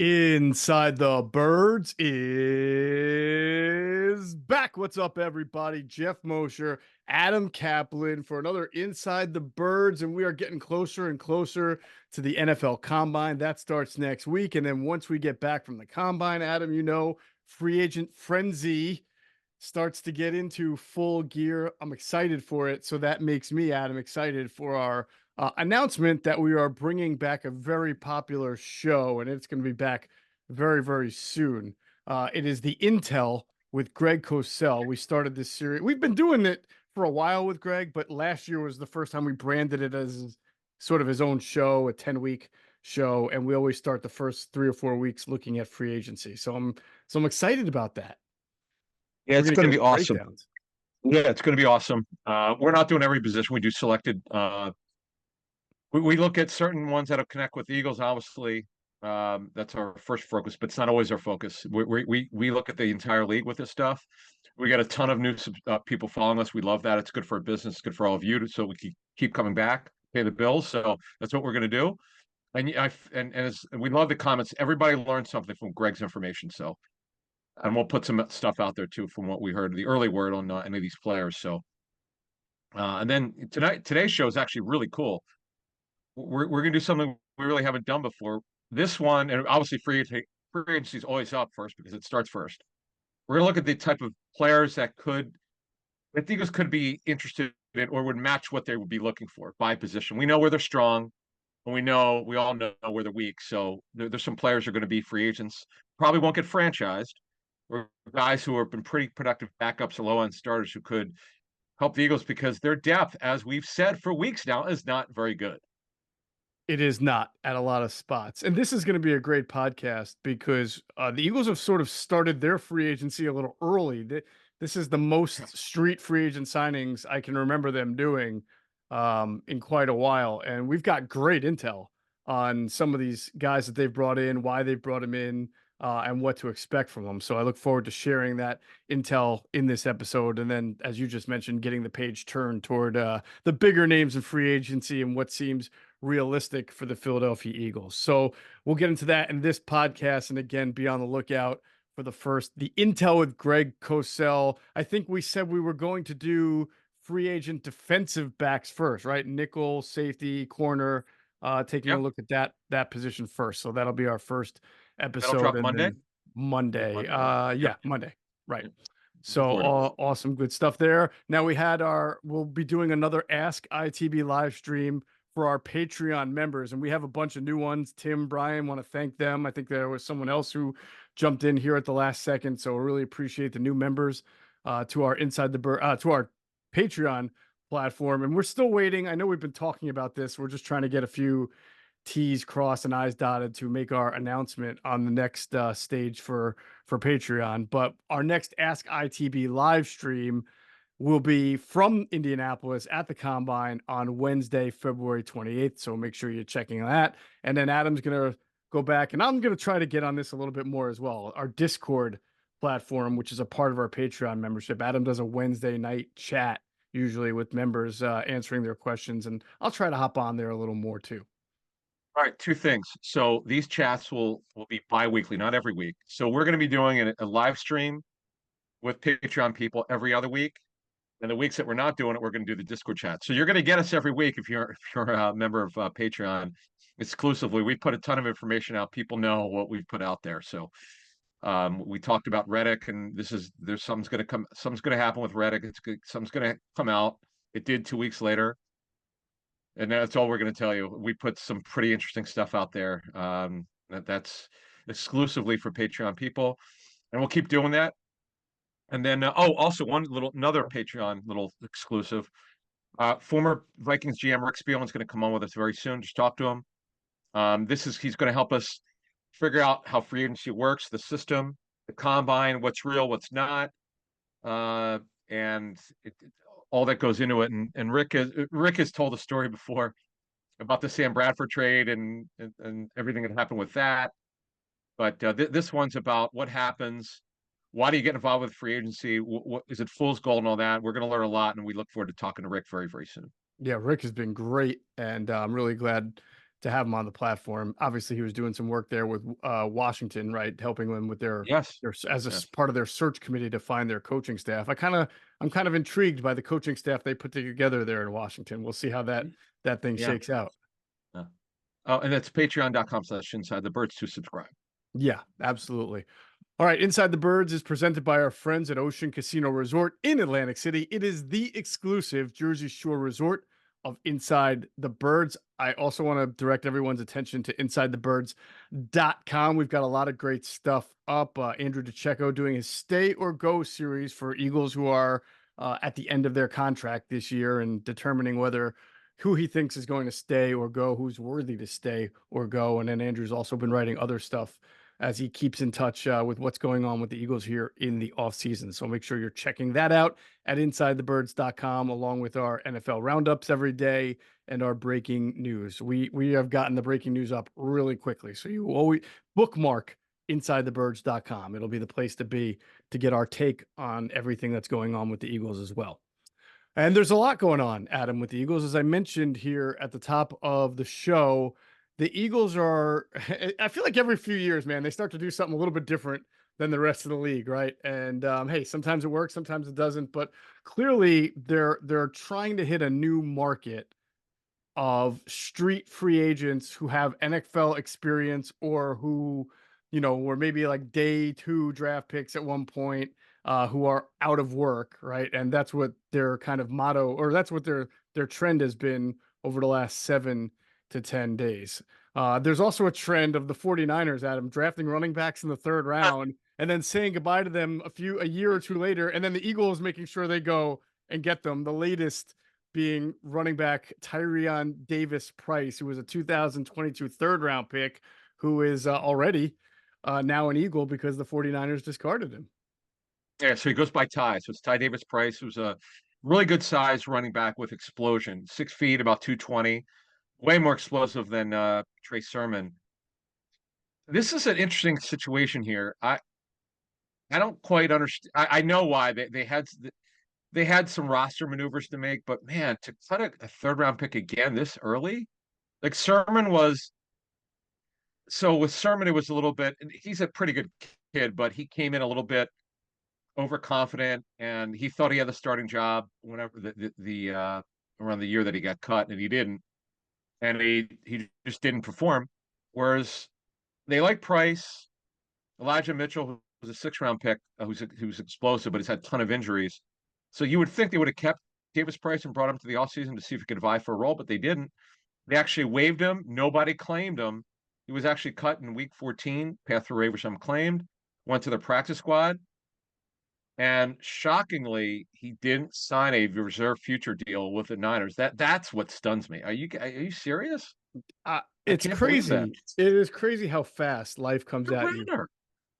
Inside the Birds is back. What's up, everybody? Geoff Mosher, Adam Caplan for another Inside the Birds, and we are getting closer and closer to the NFL Combine. That starts next week, and then once we get back from the Combine, Adam, free agent frenzy starts to get into full gear. I'm excited for it, so that makes me, Adam, excited for our announcement that we are bringing back a very popular show, and it's going to be back very, very soon. It is the Intel with Greg Cosell. We started this series. We've been doing it for a while with Greg, but last year was the first time we branded it as sort of his own show, a 10-week show, and we always start the first 3 or 4 weeks looking at free agency. So I'm excited about that. Yeah, We're it's going to going get to be into awesome. breakdowns. Yeah, it's going to be awesome. We're not doing every position. We do selected. We look at certain ones that'll connect with the Eagles, obviously. That's our first focus, but it's not always our focus. We look at the entire league with this stuff. We got a ton of new people following us. We love that. It's good for our business. It's good for all of you, so we can keep coming back, pay the bills. So that's what we're going to do. And we love the comments. Everybody learned something from Greg's information. So and we'll put some stuff out there too from what we heard, the early word on any of these players. So, and then today's show is actually really cool. We're gonna do something we really haven't done before. This one, and obviously free agency is always up first because it starts first. We're gonna look at the type of players that I think could be interested in or would match what they would be looking for by position. We know where they're strong, and we all know where they're weak. So there's some players who are going to be free agents, probably won't get franchised, or guys who have been pretty productive backups or low end starters who could help the Eagles because their depth, as we've said for weeks now, is not very good. It is not at a lot of spots. And this is going to be a great podcast because the Eagles have sort of started their free agency a little early. This is the most street free agent signings I can remember them doing in quite a while. And we've got great intel on some of these guys that they've brought in, why they've brought them in, and what to expect from them. So I look forward to sharing that intel in this episode. And then, as you just mentioned, getting the page turned toward the bigger names in free agency and what seems realistic for the Philadelphia Eagles. So we'll get into that in this podcast. And again, be on the lookout for the intel with Greg Cosell. I think we said we were going to do free agent defensive backs first, right? Nickel, safety, corner, taking a Yep, look at that position first. So that'll be our first that'll episode. drop And Monday. then Monday. Yep, Yeah, yep. Monday. Right. Yep. Looking So forward to it. awesome, good stuff there. Now we'll be doing another Ask ITB live stream for our Patreon members, and we have a bunch of new ones. Tim, Brian, want to thank them. I think there was someone else who jumped in here at the last second, so I really appreciate the new members to our to our Patreon platform. And we're still waiting. I know we've been talking about this. We're just trying to get a few T's crossed and I's dotted to make our announcement on the next stage for Patreon. But our next Ask ITB live stream will be from Indianapolis at the Combine on Wednesday, February 28th. So make sure you're checking that. And then Adam's going to go back, and I'm going to try to get on this a little bit more as well. Our Discord platform, which is a part of our Patreon membership. Adam does a Wednesday night chat usually with members answering their questions, and I'll try to hop on there a little more too. All right, two things. So these chats will be bi-weekly, not every week. So we're going to be doing a live stream with Patreon people every other week. And the weeks that we're not doing it, we're going to do the Discord chat. So you're going to get us every week if you're a member of Patreon exclusively. We put a ton of information out. People know what we've put out there. So we talked about Reddick, and there's something's going to happen with Reddick. Something's going to come out. It did 2 weeks later, and that's all we're going to tell you. We put some pretty interesting stuff out there. That's exclusively for Patreon people, and we'll keep doing that. And then, also another Patreon little exclusive. Former Vikings GM Rick Spiegelman's going to come on with us very soon. Just talk to him. He's going to help us figure out how free agency works, the system, the combine, what's real, what's not, and all that goes into it. And Rick has told a story before about the Sam Bradford trade and everything that happened with that. But this one's about what happens. Why do you get involved with free agency? What is it, fool's gold and all that? We're going to learn a lot, and we look forward to talking to Rick very, very soon. Yeah, Rick has been great, and I'm really glad to have him on the platform. Obviously, he was doing some work there with Washington, right, helping them with Yes. their as a Yes. part of their search committee to find their coaching staff. I'm kind of intrigued by the coaching staff they put together there in Washington. We'll see how that thing Yeah. shakes out. Yeah. Oh, and that's patreon.com/inside the birds to subscribe. Yeah, absolutely. All right, Inside the Birds is presented by our friends at Ocean Casino Resort in Atlantic City. It is the exclusive Jersey Shore resort of Inside the Birds. I also want to direct everyone's attention to InsideTheBirds.com. We've got a lot of great stuff up. Andrew DeCecco doing his Stay or Go series for Eagles who are at the end of their contract this year and determining whether who he thinks is going to stay or go, who's worthy to stay or go. And then Andrew's also been writing other stuff as he keeps in touch with what's going on with the Eagles here in the offseason. So make sure you're checking that out at InsideTheBirds.com, along with our NFL roundups every day and our breaking news. We have gotten the breaking news up really quickly. So you always bookmark InsideTheBirds.com. It'll be the place to be to get our take on everything that's going on with the Eagles as well. And there's a lot going on, Adam, with the Eagles. As I mentioned here at the top of the show, the Eagles are, I feel like every few years, man, they start to do something a little bit different than the rest of the league, right? And hey, sometimes it works, sometimes it doesn't, but clearly they're trying to hit a new market of street free agents who have NFL experience or who, were maybe like day two draft picks at one point, who are out of work, right? And that's what their kind of motto, or that's what their trend has been over the last 7 to 10 days. There's also a trend of the 49ers, Adam, drafting running backs in the third round and then saying goodbye to them a year or two later, and then the Eagles making sure they go and get them. The latest being running back Tyrion Davis Price, who was a 2022 third round pick, who is already now an Eagle because the 49ers discarded him. Yeah, so he goes by Ty. So it's Ty Davis Price, who's a really good size running back with explosion, 6 feet, about 220, way more explosive than Trey Sermon. This is an interesting situation here. I don't quite understand. I know why they had some roster maneuvers to make, but man, to cut a third round pick again this early, like Sermon was. So with Sermon, it was a little bit. He's a pretty good kid, but he came in a little bit overconfident, and he thought he had the starting job whenever the around the year that he got cut, and he didn't, and he just didn't perform. Whereas they like Price, Elijah Mitchell, who was a 6 round pick, who's explosive, but he's had a ton of injuries. So you would think they would have kept Davis Price and brought him to the offseason to see if he could vie for a role, but they didn't. They actually waived him. Nobody claimed him. He was actually cut in week 14, path through waiver, some claimed, went to the practice squad. And shockingly, he didn't sign a reserve future deal with the Niners. That's what stuns me. Are you serious? I It's can't believe that. crazy. It is crazy how fast life comes The at you. Renner.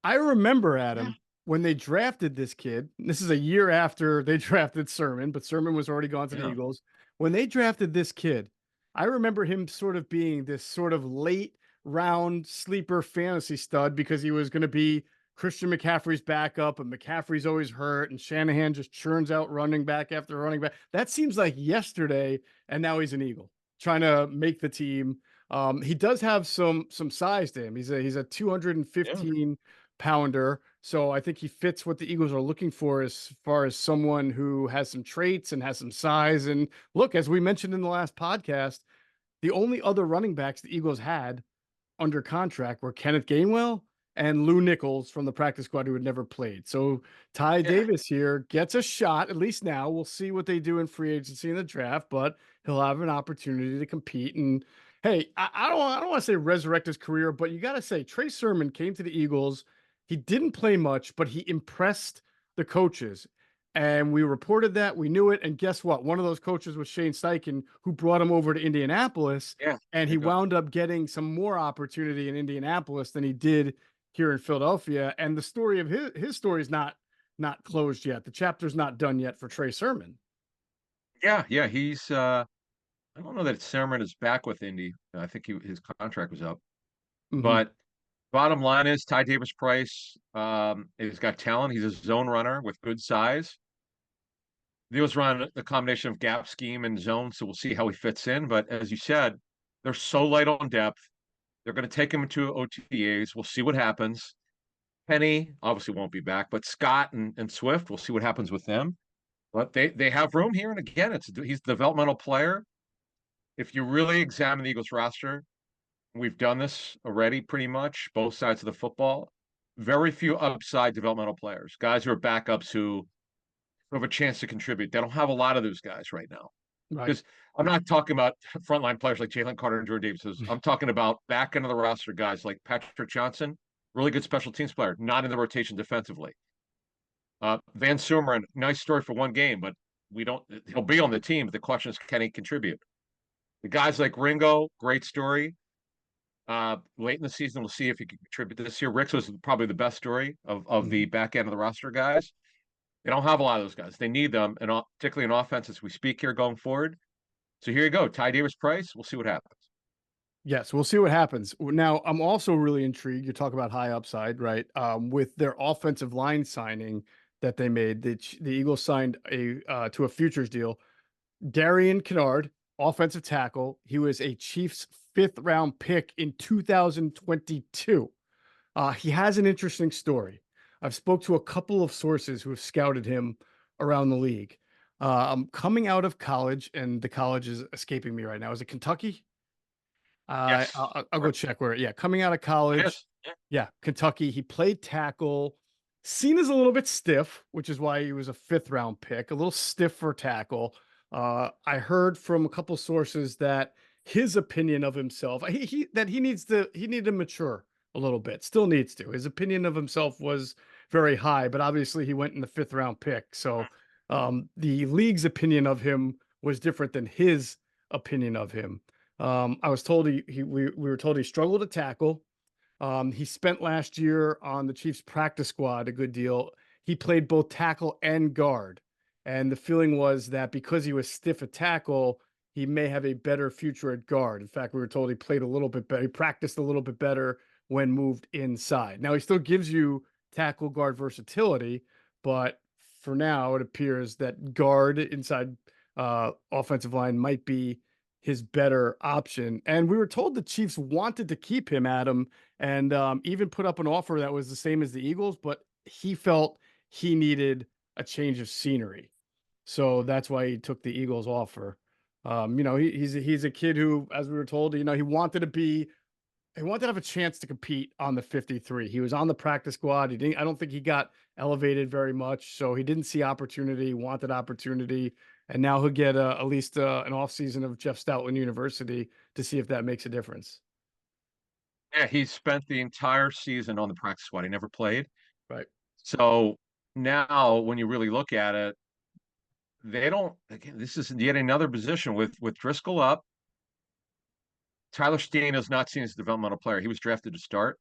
I remember, Yeah. Adam, when they drafted this kid. This is a year after they drafted Sermon, but Sermon was already gone to the Yeah. Eagles. When they drafted this kid, I remember him sort of being this sort of late round sleeper fantasy stud because he was going to be Christian McCaffrey's backup, and McCaffrey's always hurt, and Shanahan just churns out running back after running back. That seems like yesterday, and now he's an Eagle trying to make the team. He does have some size to him. He's a Yeah. 215 pounder. So I think he fits what the Eagles are looking for as far as someone who has some traits and has some size. And look, as we mentioned in the last podcast, the only other running backs the Eagles had under contract were Kenneth Gainwell and Lou Nichols from the practice squad who had never played. So Ty Yeah. Davis here gets a shot, at least now. We'll see what they do in free agency in the draft, but he'll have an opportunity to compete. And hey, I don't want to say resurrect his career, but you got to say Trey Sermon came to the Eagles. He didn't play much, but he impressed the coaches. And we reported that, we knew it. And guess what? One of those coaches was Shane Steichen, who brought him over to Indianapolis, Yeah. and There he you go. wound up getting some more opportunity in Indianapolis than he did here in Philadelphia. And the story of his story is not closed yet. The chapter's not done yet for Trey Sermon. Yeah. Yeah. He's I don't know that Sermon is back with Indy. I think his contract was up. Mm-hmm. But bottom line is Ty Davis Price he's got talent. He's a zone runner with good size. They was run the combination of gap scheme and zone, so we'll see how he fits in. But as you said, They're so light on depth. They're going to take him into OTAs. We'll see what happens. Penny obviously won't be back, but Scott and Swift, we'll see what happens with them. But they have room here, and again, he's a developmental player. If you really examine the Eagles roster, we've done this already pretty much, both sides of the football. Very few upside developmental players, guys who are backups who have a chance to contribute. They don't have a lot of those guys right now. Right. Because I'm not talking about frontline players like Jalen Carter and Jordan Davis. I'm talking about back end of the roster guys like Patrick Johnson, really good special teams player, not in the rotation defensively. Van Sumeren, nice story for one game, but he'll be on the team. But the question is, can he contribute? The guys like Ringo, great story. Late in the season, we'll see if he can contribute this year. Ricks was probably the best story of the back end of the roster guys. They don't have a lot of those guys. They need them, and particularly in offense as we speak here going forward. So here you go, Ty Davis Price. We'll see what happens. Yes, we'll see what happens. Now, I'm also really intrigued. You talk about high upside, right? With their offensive line signing that they made, the Eagles signed to a futures deal. Darian Kennard, offensive tackle. He was a Chiefs 5th-round pick in 2022. He has an interesting story. I've spoke to a couple of sources who have scouted him around the league. I'm coming out of college, and the college is escaping me right now. Is it Kentucky? Yes, I'll go check where. Yeah, coming out of college. yes. Yeah. Yeah, Kentucky. He played tackle. Seen as a little bit stiff, which is why he was a 5th-round pick. A little stiff for tackle. I heard from a couple sources that his opinion of himself, he needed to mature a little bit. Still needs to. His opinion of himself was very high, but obviously he went in the 5th-round pick. So the league's opinion of him was different than his opinion of him. I was told we were told he struggled to tackle. He spent last year on the Chiefs practice squad a good deal. He played both tackle and guard. And the feeling was that because he was stiff at tackle, he may have a better future at guard. In fact, we were told he played a little bit better. He practiced a little bit better when moved inside. Now, he still gives you tackle guard versatility, but for now, it appears that guard inside offensive line might be his better option. And we were told the Chiefs wanted to keep him, Adam, and even put up an offer that was the same as the Eagles, but he felt he needed a change of scenery. So that's why he took the Eagles offer. He's a kid who, as we were told, he wanted to have a chance to compete on the 53. He was on the practice squad. I don't think he got elevated very much. So he didn't see opportunity, wanted opportunity. And now he'll get at least an offseason of Jeff Stoutland University to see if that makes a difference. Yeah, he spent the entire season on the practice squad. He never played. Right. So now, when you really look at it, they don't. Again, this is yet another position with Driscoll up. Tyler Steen is not seen as a developmental player. He was drafted to start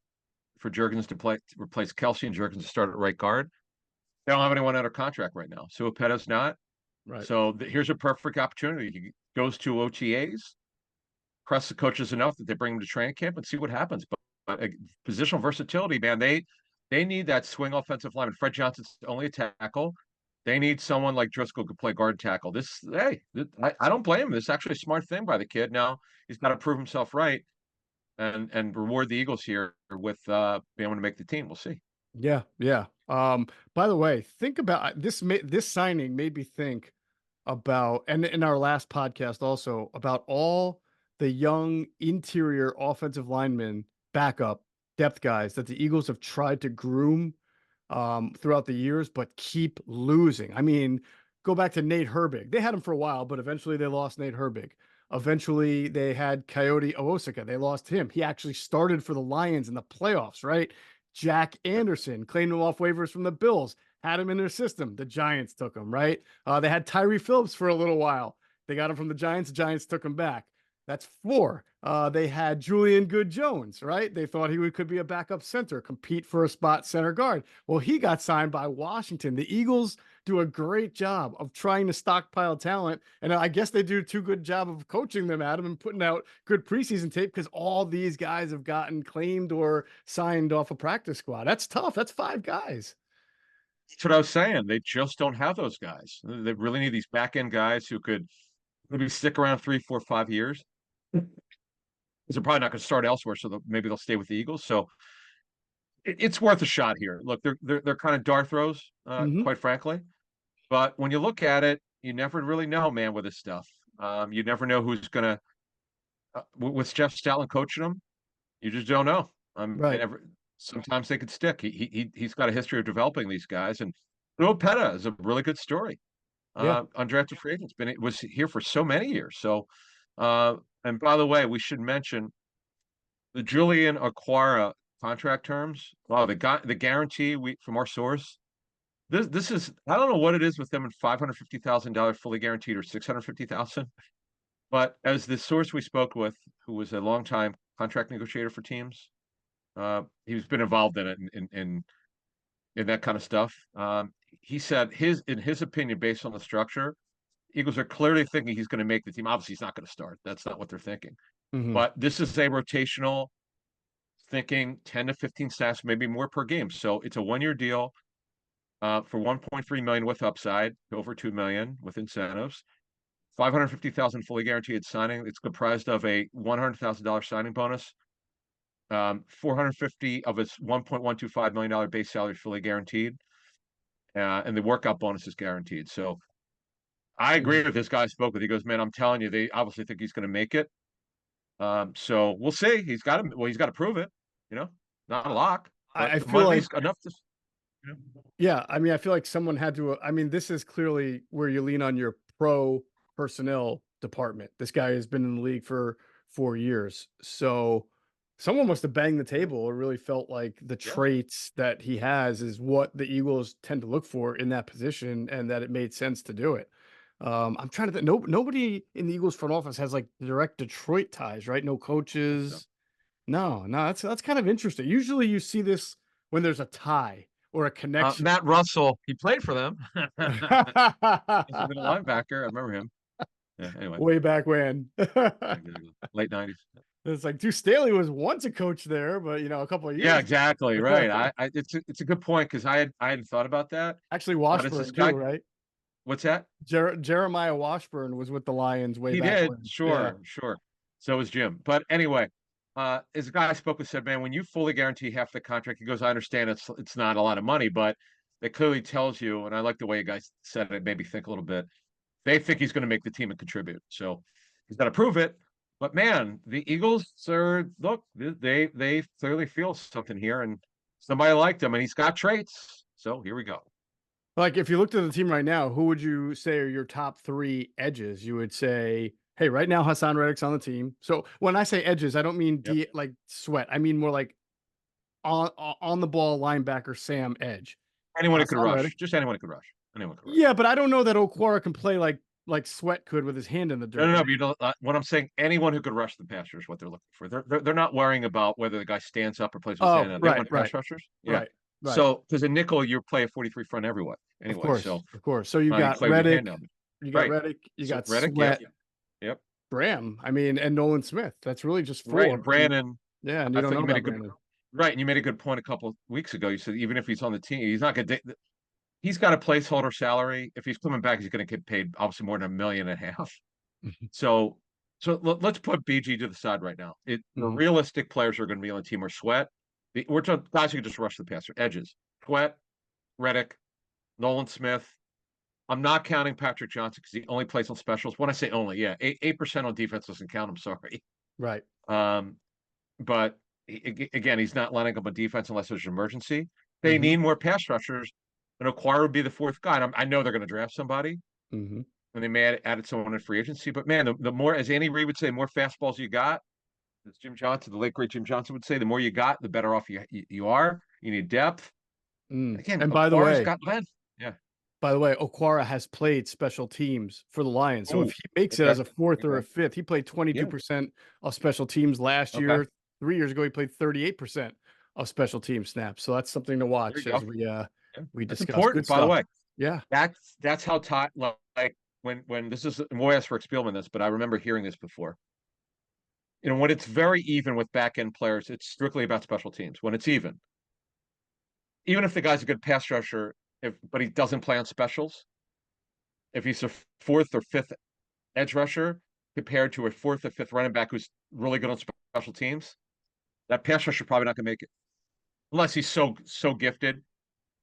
for Jurgens to replace Kelsey and Jurgens to start at right guard. They don't have anyone under contract right now. So Suapetta's not. Right. So here's a perfect opportunity. He goes to OTAs, press the coaches enough that they bring him to training camp and see what happens. But positional versatility, man, they need that swing offensive lineman. Fred Johnson's only a tackle. They need someone like Driscoll could play guard tackle. I don't blame him. This is actually a smart thing by the kid. Now he's got to prove himself right and reward the Eagles here with being able to make the team. We'll see. Yeah. Yeah. By the way, think about this. This signing made me think about, and in our last podcast also, about all the young interior offensive linemen, backup depth guys that the Eagles have tried to groom throughout the years, but keep losing. I mean, go back to Nate Herbig. They had him for a while, but eventually they lost Nate Herbig. Eventually they had Coyote Owosika. They lost him. He actually started for the Lions in the playoffs, right? Jack Anderson claimed him off waivers from the Bills, had him in their system. The Giants took him, right? They had Tyree Phillips for a little while. They got him from the Giants. The Giants took him back. That's 4. They had Julian Good-Jones, right? They thought could be a backup center, compete for a spot center guard. Well, he got signed by Washington. The Eagles do a great job of trying to stockpile talent. And I guess they do too good job of coaching them, Adam, and putting out good preseason tape because all these guys have gotten claimed or signed off a practice squad. That's tough. That's 5 guys. That's what I was saying. They just don't have those guys. They really need these back end guys who could maybe stick around 3, 4, 5 years. they're probably not going to start elsewhere, so maybe they'll stay with the Eagles. So it's worth a shot here. Look, they're kind of dart throws, Hmm. quite frankly. But when you look at it, you never really know, man, with this stuff. You never know who's going to with Jeff Stoutland coaching them. You just don't know. Right. Sometimes they could stick. He's got a history of developing these guys, and Bill Petta is a really good story. Yeah. Undrafted free agent. It was here for so many years. So, and by the way, we should mention the Julian Aquara contract terms. Wow, the guarantee we from our source. This is I don't know what it is with them in $550,000 fully guaranteed or 650,000. But as the source we spoke with, who was a longtime contract negotiator for teams, he's been involved in it in that kind of stuff. He said in his opinion, based on the structure, Eagles are clearly thinking he's going to make the team. Obviously, he's not going to start. That's not what they're thinking. Hmm. But this is a rotational thinking 10 to 15 sacks, maybe more per game. So it's a 1-year deal for 1.3 million with upside, over 2 million with incentives. 550,000 fully guaranteed signing. It's comprised of a $100,000 signing bonus, 450 of its $1.125 million base salary fully guaranteed, and the workout bonus is guaranteed. So I agree with this guy I spoke with. He goes, "Man, I'm telling you, they obviously think he's going to make it. So we'll see. He's got to prove it. You know, not a lock, but I the feel like, money's enough to." You know. yeah, I mean, I feel like someone had to, I mean, this is clearly where you lean on your pro personnel department. This guy has been in the league for 4 years. So someone must have banged the table or really felt like the Yeah. traits that he has is what the Eagles tend to look for in that position and that it made sense to do it. I'm trying to think. Nobody in the Eagles front office has like direct Detroit ties, right? No So, coaches. No, no, that's kind of interesting. Usually you see this when there's a tie or a connection. Matt Russell, he played for them. He's a middle linebacker. I remember him. Yeah. Anyway, Way back when. exactly. Late '90s. It's like Duke Staley was once a coach there, but a couple of Yeah, years exactly. ago. Right. It's a good point because I hadn't thought about that. Actually, But it's this Washburn too, guy. right? What's that? Jeremiah Washburn was with the Lions way He back did. when. Yeah. Sure, sure. So was Jim. But anyway, as a guy I spoke with said, man, when you fully guarantee half the contract, he goes, I understand it's not a lot of money, but it clearly tells you, and I like the way you guys said it, made me think a little bit. They think he's going to make the team and contribute. So he's got to prove it. But man, the Eagles are look, they clearly feel something here, and somebody liked him, and he's got traits. So here we go. Like if you looked at the team right now, who would you say are your top three edges? You would say, hey, right now Hassan Reddick's on the team. So when I say edges, I don't mean Yep. like sweat. I mean more like on the ball linebacker Sam edge. Anyone who could Hassan Reddick. rush, just anyone who could rush, anyone could rush. Yeah, but I don't know that Okwara can play like Sweat could with his hand in the No, dirt, no, no. right? But you don't. What I'm saying, anyone who could rush the passer is what they're looking for. They're not worrying about whether the guy stands up or plays with his hand Oh, out. They right, want pass right, rushers. Yeah. right, right. So because a nickel, you play a 43 front everywhere Of anyway. course, So of course. So you you got play with your hand Reddick, down. Right. you So got Reddick. Yep. Sweat, Yep. Graham. I mean, and Nolan Smith. That's really just Right. four. And And Brandon, yeah, and you I don't thought know you made a about good Brandon. right. And you made a good point a couple of weeks ago. You said even if he's on the team, he's not going to. He's got a placeholder salary. If he's coming back, he's going to get paid obviously more than $1.5 million. So, let's put BG to the side right now. The Mhm. realistic players are going to be on the team are Sweat. We're talking guys who can just rush the passer. Edges, Sweat, Reddick, Nolan Smith. I'm not counting Patrick Johnson because he only plays on specials. When I say only, yeah, 8% on defense doesn't count. I'm sorry. Right. Um, but again, he's not lining up on defense unless there's an emergency. They Hmm. need more pass rushers. And O'Quarr would be the fourth guy. And I know they're going to draft somebody, Hmm. and they may added someone in free agency. But man, the more, as Andy Reid would say, more fastballs you got, as Jim Johnson, the late great Jim Johnson would say, the more you got, the better off you are. You need depth. Mm. Again, And Aquara's got length. Yeah. by the way, Okwara has played special teams for the Lions. So if Oh, he makes it okay. as a fourth or a Okay. fifth, he played Yeah. 22% of special teams last Okay. year. 3 years ago, he played 38% of special team snaps. So that's something to There you watch go. as Yeah. we That's discuss. Good important, by the stuff. way. Yeah. That's how like when this is, and we'll ask for Spielman this, but I remember hearing this before. When it's very even with back end players, it's strictly about special teams. When it's even if the guy's a good pass rusher, but he doesn't play on specials, if he's a fourth or fifth edge rusher compared to a fourth or fifth running back who's really good on special teams, that pass rusher probably not going to make it unless he's so gifted.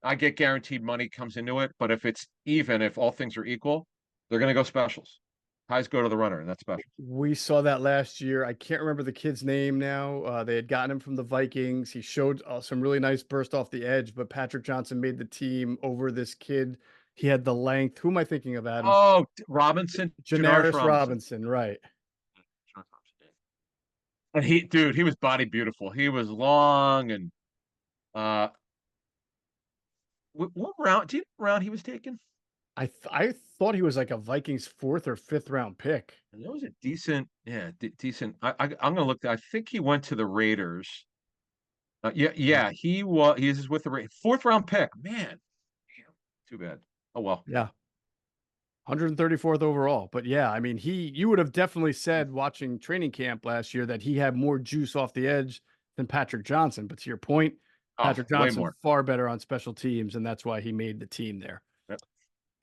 I get guaranteed money comes into it, but if it's even, if all things are equal, they're going to go specials. Highs go to the runner, and that's special. We saw that last year. I can't remember the kid's name now. They had gotten him from the Vikings. He showed some really nice burst off the edge, but Patrick Johnson made the team over this kid. He had the length. Who am I thinking of, Adam? Oh, Robinson, Janoris Janaris Robinson. Robinson, right. And he was body beautiful. He was long and uh, what round? Do you know what round he was taken? I thought he was like a Vikings 4th or 5th round pick. And that was a decent, yeah, decent. I'm gonna look. I think he went to the Raiders. Yeah, he was. He's with the Raiders. 4th round pick. Man, damn, too bad. Oh well. Yeah. 134th overall. But yeah, I mean, you would have definitely said watching training camp last year that he had more juice off the edge than Patrick Johnson. But to your point, Oh, Patrick way Johnson more. far better on special teams, and that's why he made the team there. Yep.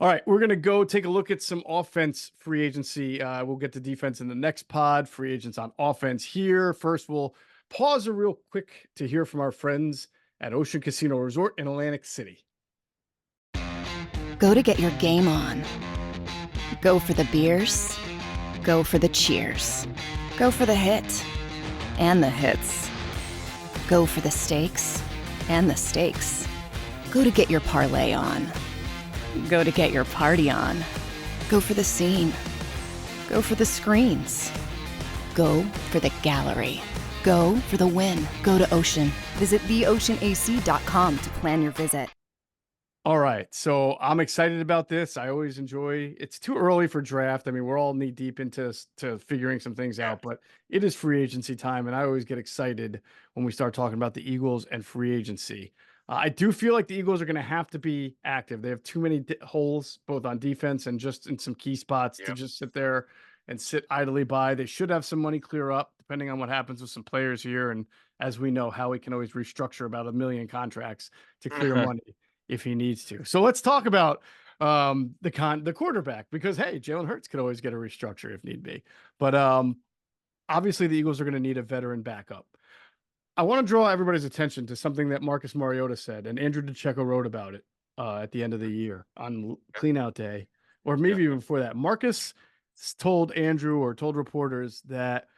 All right, we're gonna go take a look at some offense free agency. We'll get to defense in the next pod. Free agents on offense here. First, we'll pause a real quick to hear from our friends at Ocean Casino Resort in Atlantic City. Go to get your game on. Go for the beers. Go for the cheers. Go for the hit and the hits. Go for the stakes and the stakes. Go to get your parlay on. Go to get your party on. Go for the scene. Go for the screens. Go for the gallery. Go for the win. Go to Ocean. Visit theoceanac.com to plan your visit. All right, so I'm excited about this. I always enjoy. It's too early for draft. I mean, we're all knee deep into figuring some things out, but it is free agency time, and I always get excited when we start talking about the Eagles and free agency. I do feel like the Eagles are going to have to be active. They have too many holes, both on defense and just in some key spots, to just sit there and sit idly by. They should have some money clear up, depending on what happens with some players here. And as we know, Howie can always restructure about 1 million contracts to clear money if he needs to. So let's talk about the quarterback, because hey, Jalen Hurts could always get a restructure if need be. But obviously the Eagles are going to need a veteran backup. I want to draw everybody's attention to something that Marcus Mariota said, and Andrew DeCecco wrote about it at the end of the year on clean out day, or maybe even before that. Marcus told Andrew, or told reporters, that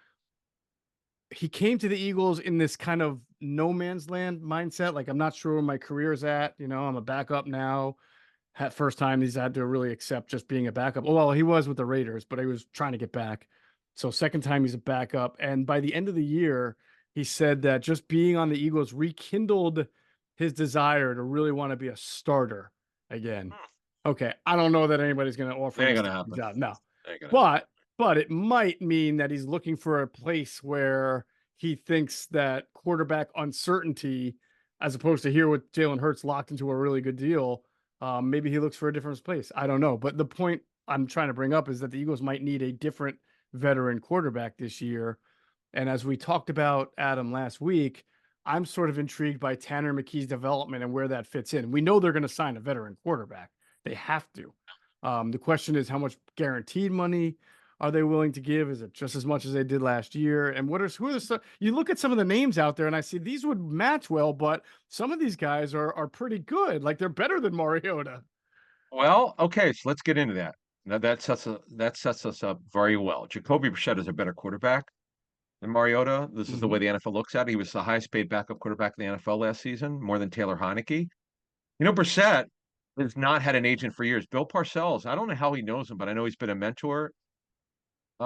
he came to the Eagles in this kind of no man's land mindset. Like, I'm not sure where my career is at. You know, I'm a backup now. First time he's had to really accept just being a backup. Well, he was with the Raiders, but he was trying to get back. So second time he's a backup. And by the end of the year, he said that just being on the Eagles rekindled his desire to really want to be a starter again. Okay. I don't know that anybody's going to offer him a job. No, but it might mean that he's looking for a place where he thinks that quarterback uncertainty, as opposed to here with Jalen Hurts locked into a really good deal, maybe he looks for a different place. I don't know. But the point I'm trying to bring up is that the Eagles might need a different veteran quarterback this year. And as we talked about, Adam, last week, I'm sort of intrigued by Tanner McKee's development and where that fits in. We know they're going to sign a veteran quarterback. They have to. The question is, how much guaranteed money are they willing to give? Is it just as much as they did last year? And who are the you look at some of the names out there, and I see these would match well, but some of these guys are pretty good. Like, they're better than Mariota. Well, okay, so let's get into that. Now that sets us up very well. Jacoby Brissett is a better quarterback than Mariota. This is the way the NFL looks at it. He was the highest paid backup quarterback in the NFL last season, more than Taylor Heineke. You know, Brissett has not had an agent for years. Bill Parcells, I don't know how he knows him, but I know he's been a mentor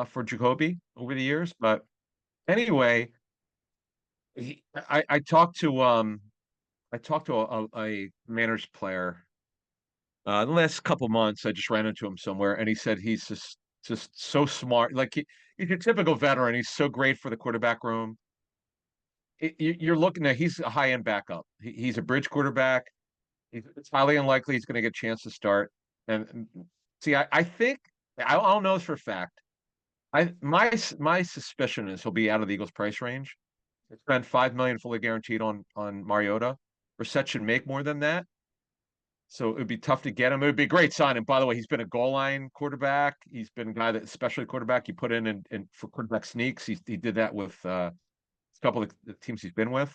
for Jacoby over the years. But anyway, I talked to a Manners player the last couple months. I just ran into him somewhere, and he said he's just so smart. Like he's a typical veteran. He's so great for the quarterback room. You're looking at, he's a high end backup. He's a bridge quarterback. It's highly unlikely he's going to get a chance to start. And see, I think I don't know this for a fact. My suspicion is he'll be out of the Eagles' price range. They spent $5 million fully guaranteed on Mariota. Brissett should make more than that. So it would be tough to get him. It would be a great sign. And by the way, he's been a goal line quarterback. He's been a guy that, especially quarterback, you put in for quarterback sneaks. He did that with couple of the teams he's been with.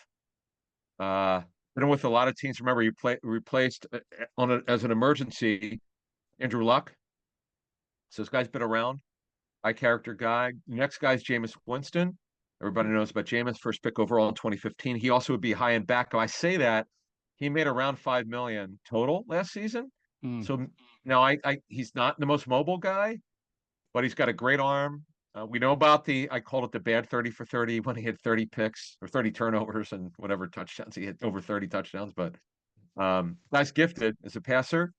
Been with a lot of teams. Remember, replaced as an emergency Andrew Luck. So this guy's been around. High character guy. Next guy's Jameis Winston. Everybody knows about Jameis, first pick overall in 2015. He also would be high end backup. I say that he made around $5 million total last season. So now he's not the most mobile guy, but he's got a great arm. We know about I called it the bad 30 for 30 when he had 30 picks or 30 turnovers and whatever touchdowns. He hit over 30 touchdowns, but guy's gifted as a passer.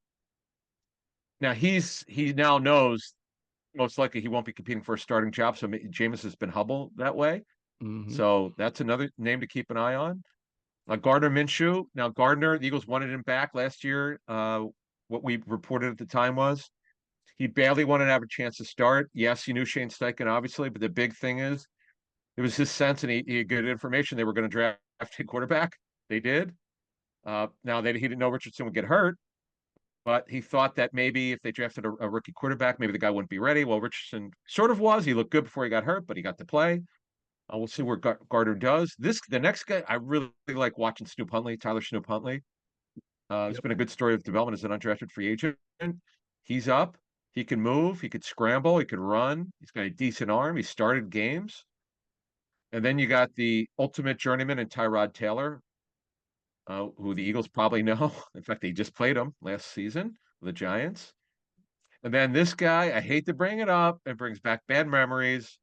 Now he now knows most likely he won't be competing for a starting job. So Jameis has been humble that way. So that's another name to keep an eye on. Gardner Minshew. Now Gardner, the Eagles wanted him back last year. What we reported at the time was he barely wanted to have a chance to start. Yes, he knew Shane Steichen, obviously, but the big thing is it was his sense, and he had good information. They were going to draft a quarterback. They did. Now he didn't know Richardson would get hurt, but he thought that maybe if they drafted a rookie quarterback, maybe the guy wouldn't be ready. Well, Richardson sort of was. He looked good before he got hurt, but he got to play. We'll see where Gardner does. The next guy, I really like watching Snoop Huntley, Tyler Snoop Huntley. It's been a good story of development as an undrafted free agent. He's up. He can move. He could scramble. He could run. He's got a decent arm. He started games. And then you got the ultimate journeyman in Tyrod Taylor, who the Eagles probably know. In fact, they just played him last season with the Giants. And then this guy, I hate to bring it up, it brings back bad memories.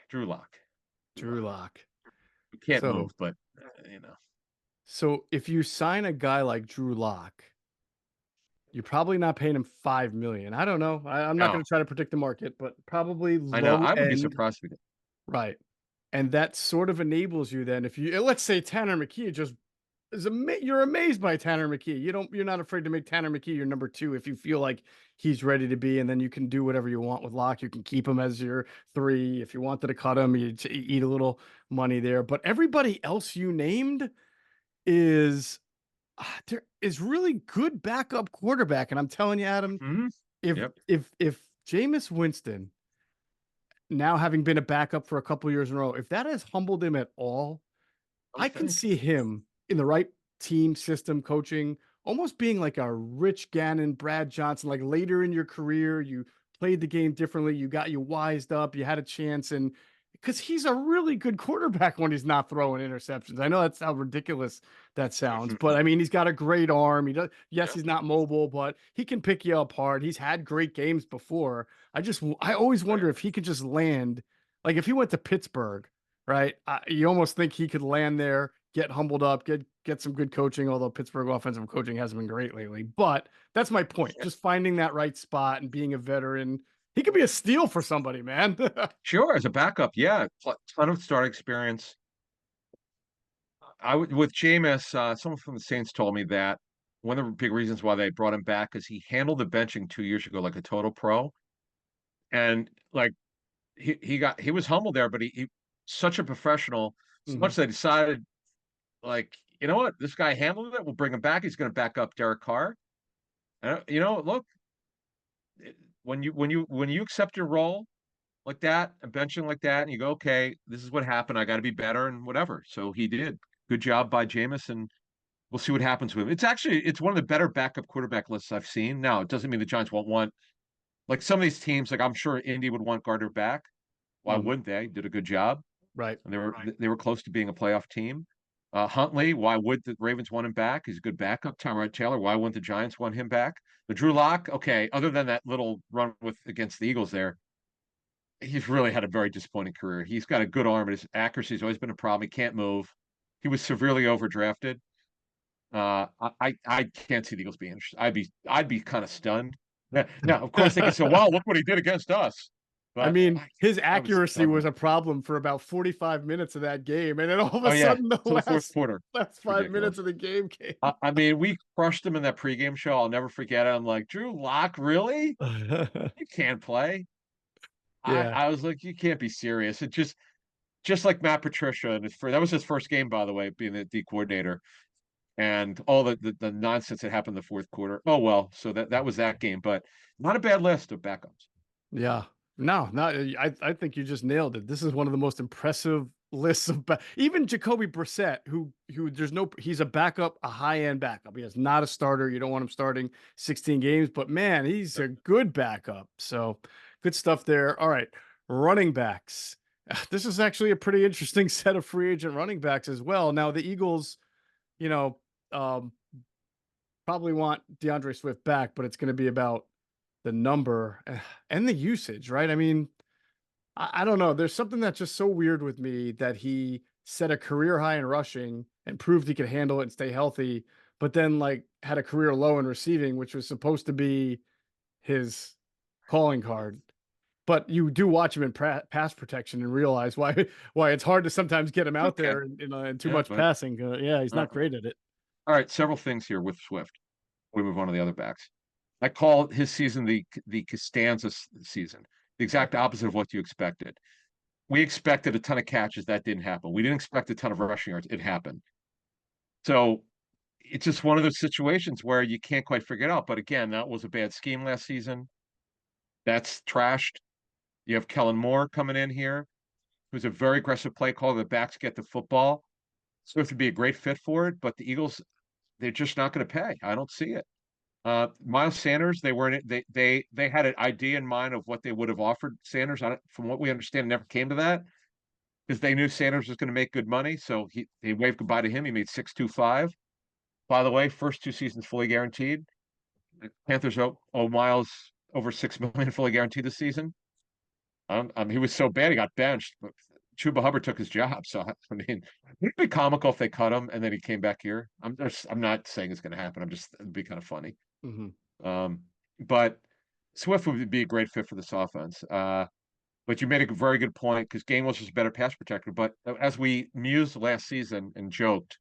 Drew Lock. Drew Lock. You can't move, but you know. So if you sign a guy like Drew Lock, you're probably not paying him $5 million. I don't know. I'm not going to try to predict the market, but probably low I know. I would end. be surprised if Right. And that sort of enables you then, if you let's say Tanner McKee just you're amazed by Tanner McKee. You're not afraid to make Tanner McKee your number 2 if you feel like he's ready to be, and then you can do whatever you want with Locke. You can keep him as your 3. If you wanted to cut him, you eat a little money there. But everybody else you named is there is really good backup quarterback. And I'm telling you, Adam, if Jameis Winston, now having been a backup for a couple years in a row, if that has humbled him at all, I can see him in the right team, system, coaching, almost being like a Rich Gannon, Brad Johnson, like later in your career, you played the game differently, you wised up, you had a chance, and because he's a really good quarterback when he's not throwing interceptions. I know that's how ridiculous that sounds, but I mean, he's got a great arm. He's not mobile, but he can pick you apart. He's had great games before. I always wonder if he could just land, like if he went to Pittsburgh, right? You almost think he could land there, get humbled up, get some good coaching, although Pittsburgh offensive coaching hasn't been great lately. But that's my point. Just finding that right spot and being a veteran. He could be a steal for somebody, man. Sure, as a backup, yeah, ton of start experience. With Jameis, someone from the Saints told me that one of the big reasons why they brought him back is he handled the benching 2 years ago like a total pro, and like he was humble there, but he such a professional. So much they decided, like, you know what, this guy handled it. We'll bring him back. He's going to back up Derek Carr. And look, when you accept your role like that, and benching like that, and you go, okay, this is what happened. I got to be better and whatever. So he did. Good job by Jameis, and we'll see what happens with him. It's one of the better backup quarterback lists I've seen. Now, it doesn't mean the Giants won't want, like some of these teams, like I'm sure Indy would want Gardner back. Why wouldn't they? Did a good job. Right. And they were close to being a playoff team. Huntley, why would the Ravens want him back? He's a good backup. Tyrod Taylor, why wouldn't the Giants want him back? The Drew Lock, okay, other than that little run against the Eagles there, he's really had a very disappointing career. He's got a good arm, but his accuracy's always been a problem. He can't move. He was severely overdrafted. I can't see the Eagles being interested. I'd be kind of stunned. Now, of course, they can say, "Well, look what he did against us." But I mean, his accuracy was a problem for about 45 minutes of that game, and then all of a sudden, the fourth quarter, last 5 minutes of the game came. I mean, we crushed him in that pregame show. I'll never forget it. I'm like, Drew Lock, really? You can't play. Yeah. I was like, you can't be serious. It just like Matt Patricia, and that was his first game, by the way, being the D coordinator, and all the nonsense that happened in the fourth quarter. Oh well, so that was that game, but not a bad list of backups. Yeah, No, not I think you just nailed it. This is one of the most impressive lists of even Jacoby Brissett, who he's a backup, a high-end backup. He is not a starter. You don't want him starting 16 games, but man, he's a good backup. So good stuff there. All right, running backs. This is actually a pretty interesting set of free agent running backs as well. Now the Eagles, you know, probably want DeAndre Swift back, but it's going to be about the number and the usage, right? I mean, I don't know. There's something that's just so weird with me that he set a career high in rushing and proved he could handle it and stay healthy, but then like had a career low in receiving, which was supposed to be his calling card. But you do watch him in pass protection and realize why it's hard to sometimes get him out there in too much passing. Yeah, he's not great at it. All right, several things here with Swift. We move on to the other backs. I call his season the Costanza season, the exact opposite of what you expected. We expected a ton of catches. That didn't happen. We didn't expect a ton of rushing yards. It happened. So it's just one of those situations where you can't quite figure it out. But again, that was a bad scheme last season. That's trashed. You have Kellen Moore coming in here, who's a very aggressive play caller. The backs get the football. Swift would be a great fit for it, but the Eagles, they're just not going to pay. I don't see it. Miles Sanders, they weren't they had an idea in mind of what they would have offered Sanders. From what we understand, it never came to that because they knew Sanders was going to make good money. So they waved goodbye to him. He made 625. By the way, first 2 seasons fully guaranteed. Panthers owe Miles over $6 million fully guaranteed this season. He was so bad he got benched, but Chuba Hubbard took his job. So I mean, it'd be comical if they cut him and then he came back here. I'm not saying it's going to happen. It'd be kind of funny. Mm-hmm. But Swift would be a great fit for this offense. But you made a very good point because Gainwell's just a better pass protector. But as we mused last season and joked,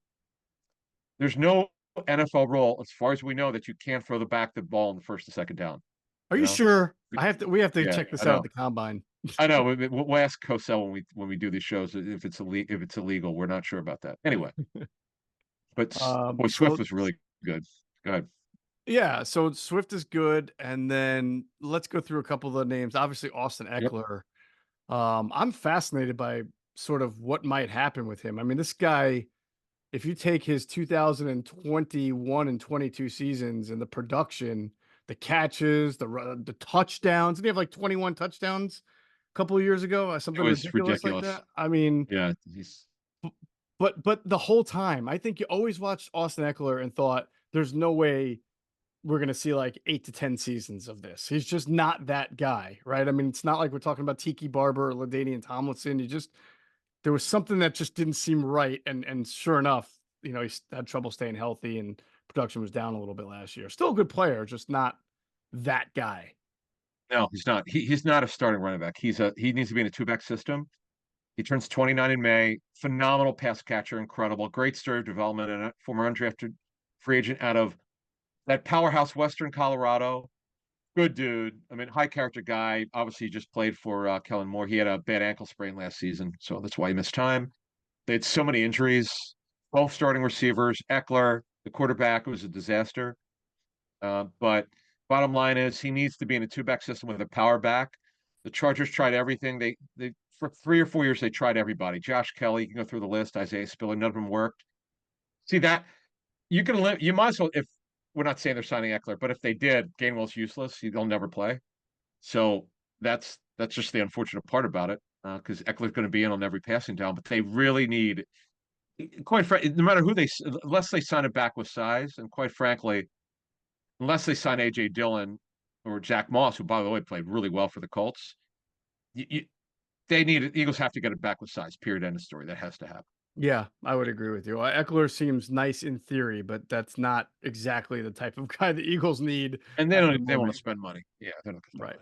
there's no NFL rule, as far as we know, that you can't throw the ball in the first and second down. Are you sure? We have to check this out at the combine. I know. We'll ask Cosell when we do these shows if it's illegal. We're not sure about that. Anyway, but Swift was really good. Go ahead. Yeah, so Swift is good, and then let's go through a couple of the names. Obviously, Austin Eckler. Yep. I'm fascinated by sort of what might happen with him. I mean, this guy, if you take his 2021 and 22 seasons and the production, the catches, the touchdowns, didn't he have like 21 touchdowns a couple of years ago? Something ridiculous like that. I mean, yeah, but the whole time, I think you always watched Austin Eckler and thought, there's no way we're going to see like 8 to 10 seasons of this. He's just not that guy, right? I mean, it's not like we're talking about Tiki Barber or LaDainian Tomlinson. There was something that just didn't seem right. And sure enough, he had trouble staying healthy and production was down a little bit last year. Still a good player, just not that guy. No, he's not. He's not a starting running back. He needs to be in a 2-back system. He turns 29 in May. Phenomenal pass catcher, incredible. Great story of development and a former undrafted free agent out of that powerhouse Western Colorado. Good dude. I mean, high character guy. Obviously, he just played for Kellen Moore. He had a bad ankle sprain last season, so that's why he missed time. They had so many injuries. Both starting receivers. Eckler, the quarterback, was a disaster. But bottom line is he needs to be in a 2-back system with a power back. The Chargers tried everything. They for 3 or 4 years they tried everybody. Josh Kelly, you can go through the list. Isaiah Spiller, none of them worked. See that you might as well, if we're not saying they're signing Eckler, but if they did, Gainwell's useless. He'll never play. So that's just the unfortunate part about it, because Eckler's going to be in on every passing down. But they really need, quite frankly, no matter who unless they sign it back with size, and quite frankly, unless they sign A.J. Dillon or Zach Moss, who, by the way, played really well for the Colts, Eagles have to get it back with size, period, end of story. That has to happen. Yeah, I would agree with you. Eckler seems nice in theory, but that's not exactly the type of guy the Eagles need. And they want to spend money. Yeah, they're not going to spend money.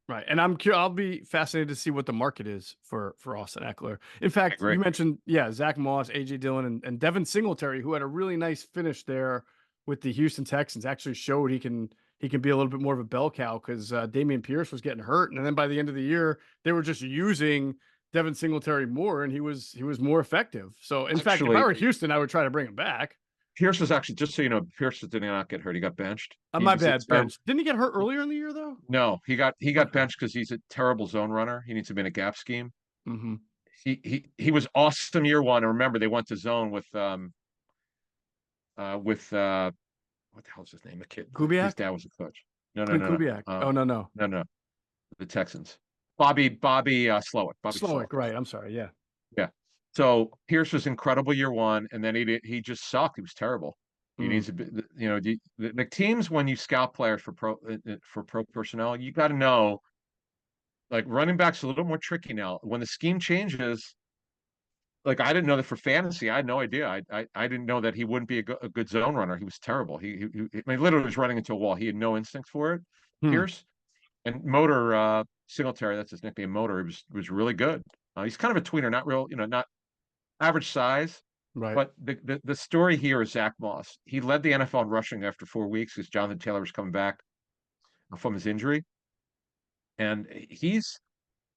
Right. And I'll be fascinated to see what the market is for Austin Eckler. In fact, you mentioned, Zach Moss, A.J. Dillon, and Devin Singletary, who had a really nice finish there with the Houston Texans, actually showed he can be a little bit more of a bell cow because Dameon Pierce was getting hurt. And then by the end of the year, they were just using Devin Singletary more, and he was more effective. So, in fact, if I were Houston, I would try to bring him back. Pierce was actually, just so you know, Pierce did not get hurt. He got benched. My bad, bench. Didn't he get hurt earlier in the year though? No, he got benched because he's a terrible zone runner. He needs to be in a gap scheme. Mm-hmm. He was awesome year one. And remember, they went to zone with what the hell is his name? The kid. Kubiak? His dad was a coach. No. Kubiak. No. The Texans. Bobby Slowick. Slowick, right. I'm sorry. Yeah. Yeah. So Pierce was incredible year one, and then he just sucked. He was terrible. He needs to be, the teams, when you scout players for pro personnel, you got to know, like, running back's a little more tricky now. When the scheme changes, like, I didn't know that for fantasy. I had no idea. I didn't know that he wouldn't be a good zone runner. He was terrible. He I mean, literally was running into a wall. He had no instinct for it. Pierce and Motor Singletary, that's his nickname. Motor was really good. He's kind of a tweener, not real, not average size. Right. But the story here is Zach Moss. He led the NFL in rushing after 4 weeks because Jonathan Taylor was coming back from his injury, and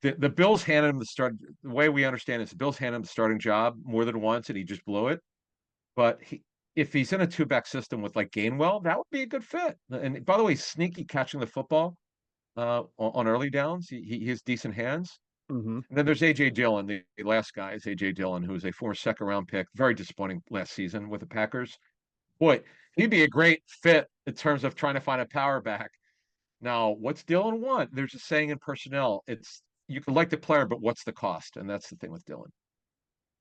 the Bills handed him the start. The way we understand it is the Bills handed him the starting job more than once, and he just blew it. But if he's in a two-back system with like Gainwell, that would be a good fit. And by the way, sneaky catching the football on early downs. He has decent hands. Mm-hmm. And then there's A.J. Dillon. The last guy is A.J. Dillon, who was a former second-round pick. Very disappointing last season with the Packers. Boy, he'd be a great fit in terms of trying to find a power back. Now, what's Dillon want? There's a saying in personnel. It's, you can like the player, but what's the cost? And that's the thing with Dillon.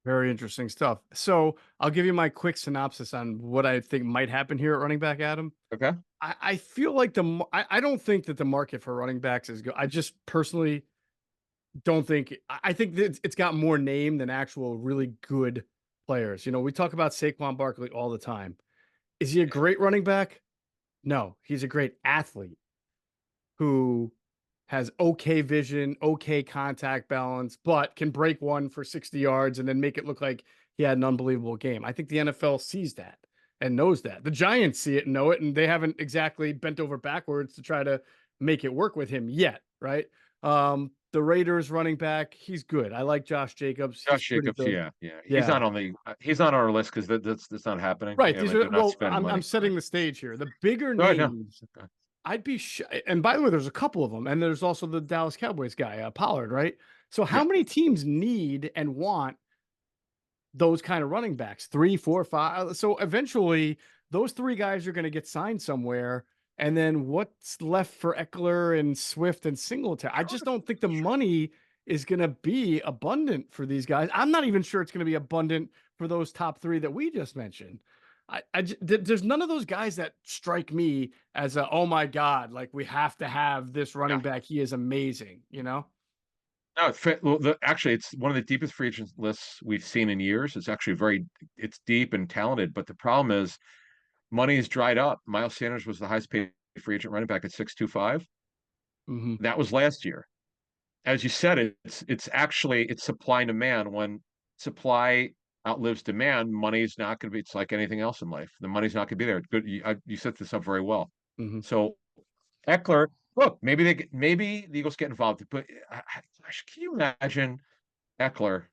Very interesting stuff. So I'll give you my quick synopsis on what I think might happen here at running back, Adam. Okay. I feel like I don't think that the market for running backs is good. I just personally don't think. I think that it's got more name than actual really good players. We talk about Saquon Barkley all the time. Is he a great running back? No, he's a great athlete who has okay vision, okay contact balance, but can break one for 60 yards and then make it look like he had an unbelievable game. I think the NFL sees that and knows that. The Giants see it and know it, and they haven't exactly bent over backwards to try to make it work with him yet, right? The Raiders running back, he's good. I like Josh Jacobs. Yeah. He's not on our list because that's not happening. Right. Yeah, I'm setting the stage here. The bigger names, I'd be and by the way, there's a couple of them, and there's also the Dallas Cowboys guy, Pollard, right? So how many teams need and want those kind of running backs? 3, 4, 5. So eventually those 3 guys are going to get signed somewhere. And then what's left for Eckler and Swift and Singletary? I just don't think the money is going to be abundant for these guys. I'm not even sure it's going to be abundant for those top 3 that we just mentioned. There's none of those guys that strike me as oh my God, like we have to have this running back. He is amazing, No, actually, it's one of the deepest free agent lists we've seen in years. It's actually it's deep and talented, but the problem is money is dried up. Miles Sanders was the highest paid free agent running back at $625. Mm-hmm. That was last year. As you said, it's supply and demand. When supply outlives demand, money's not going to be. It's like anything else in life. The money's not going to be there. Good, you set this up very well. Mm-hmm. So Eckler, look, maybe the Eagles get involved. But can you imagine Eckler?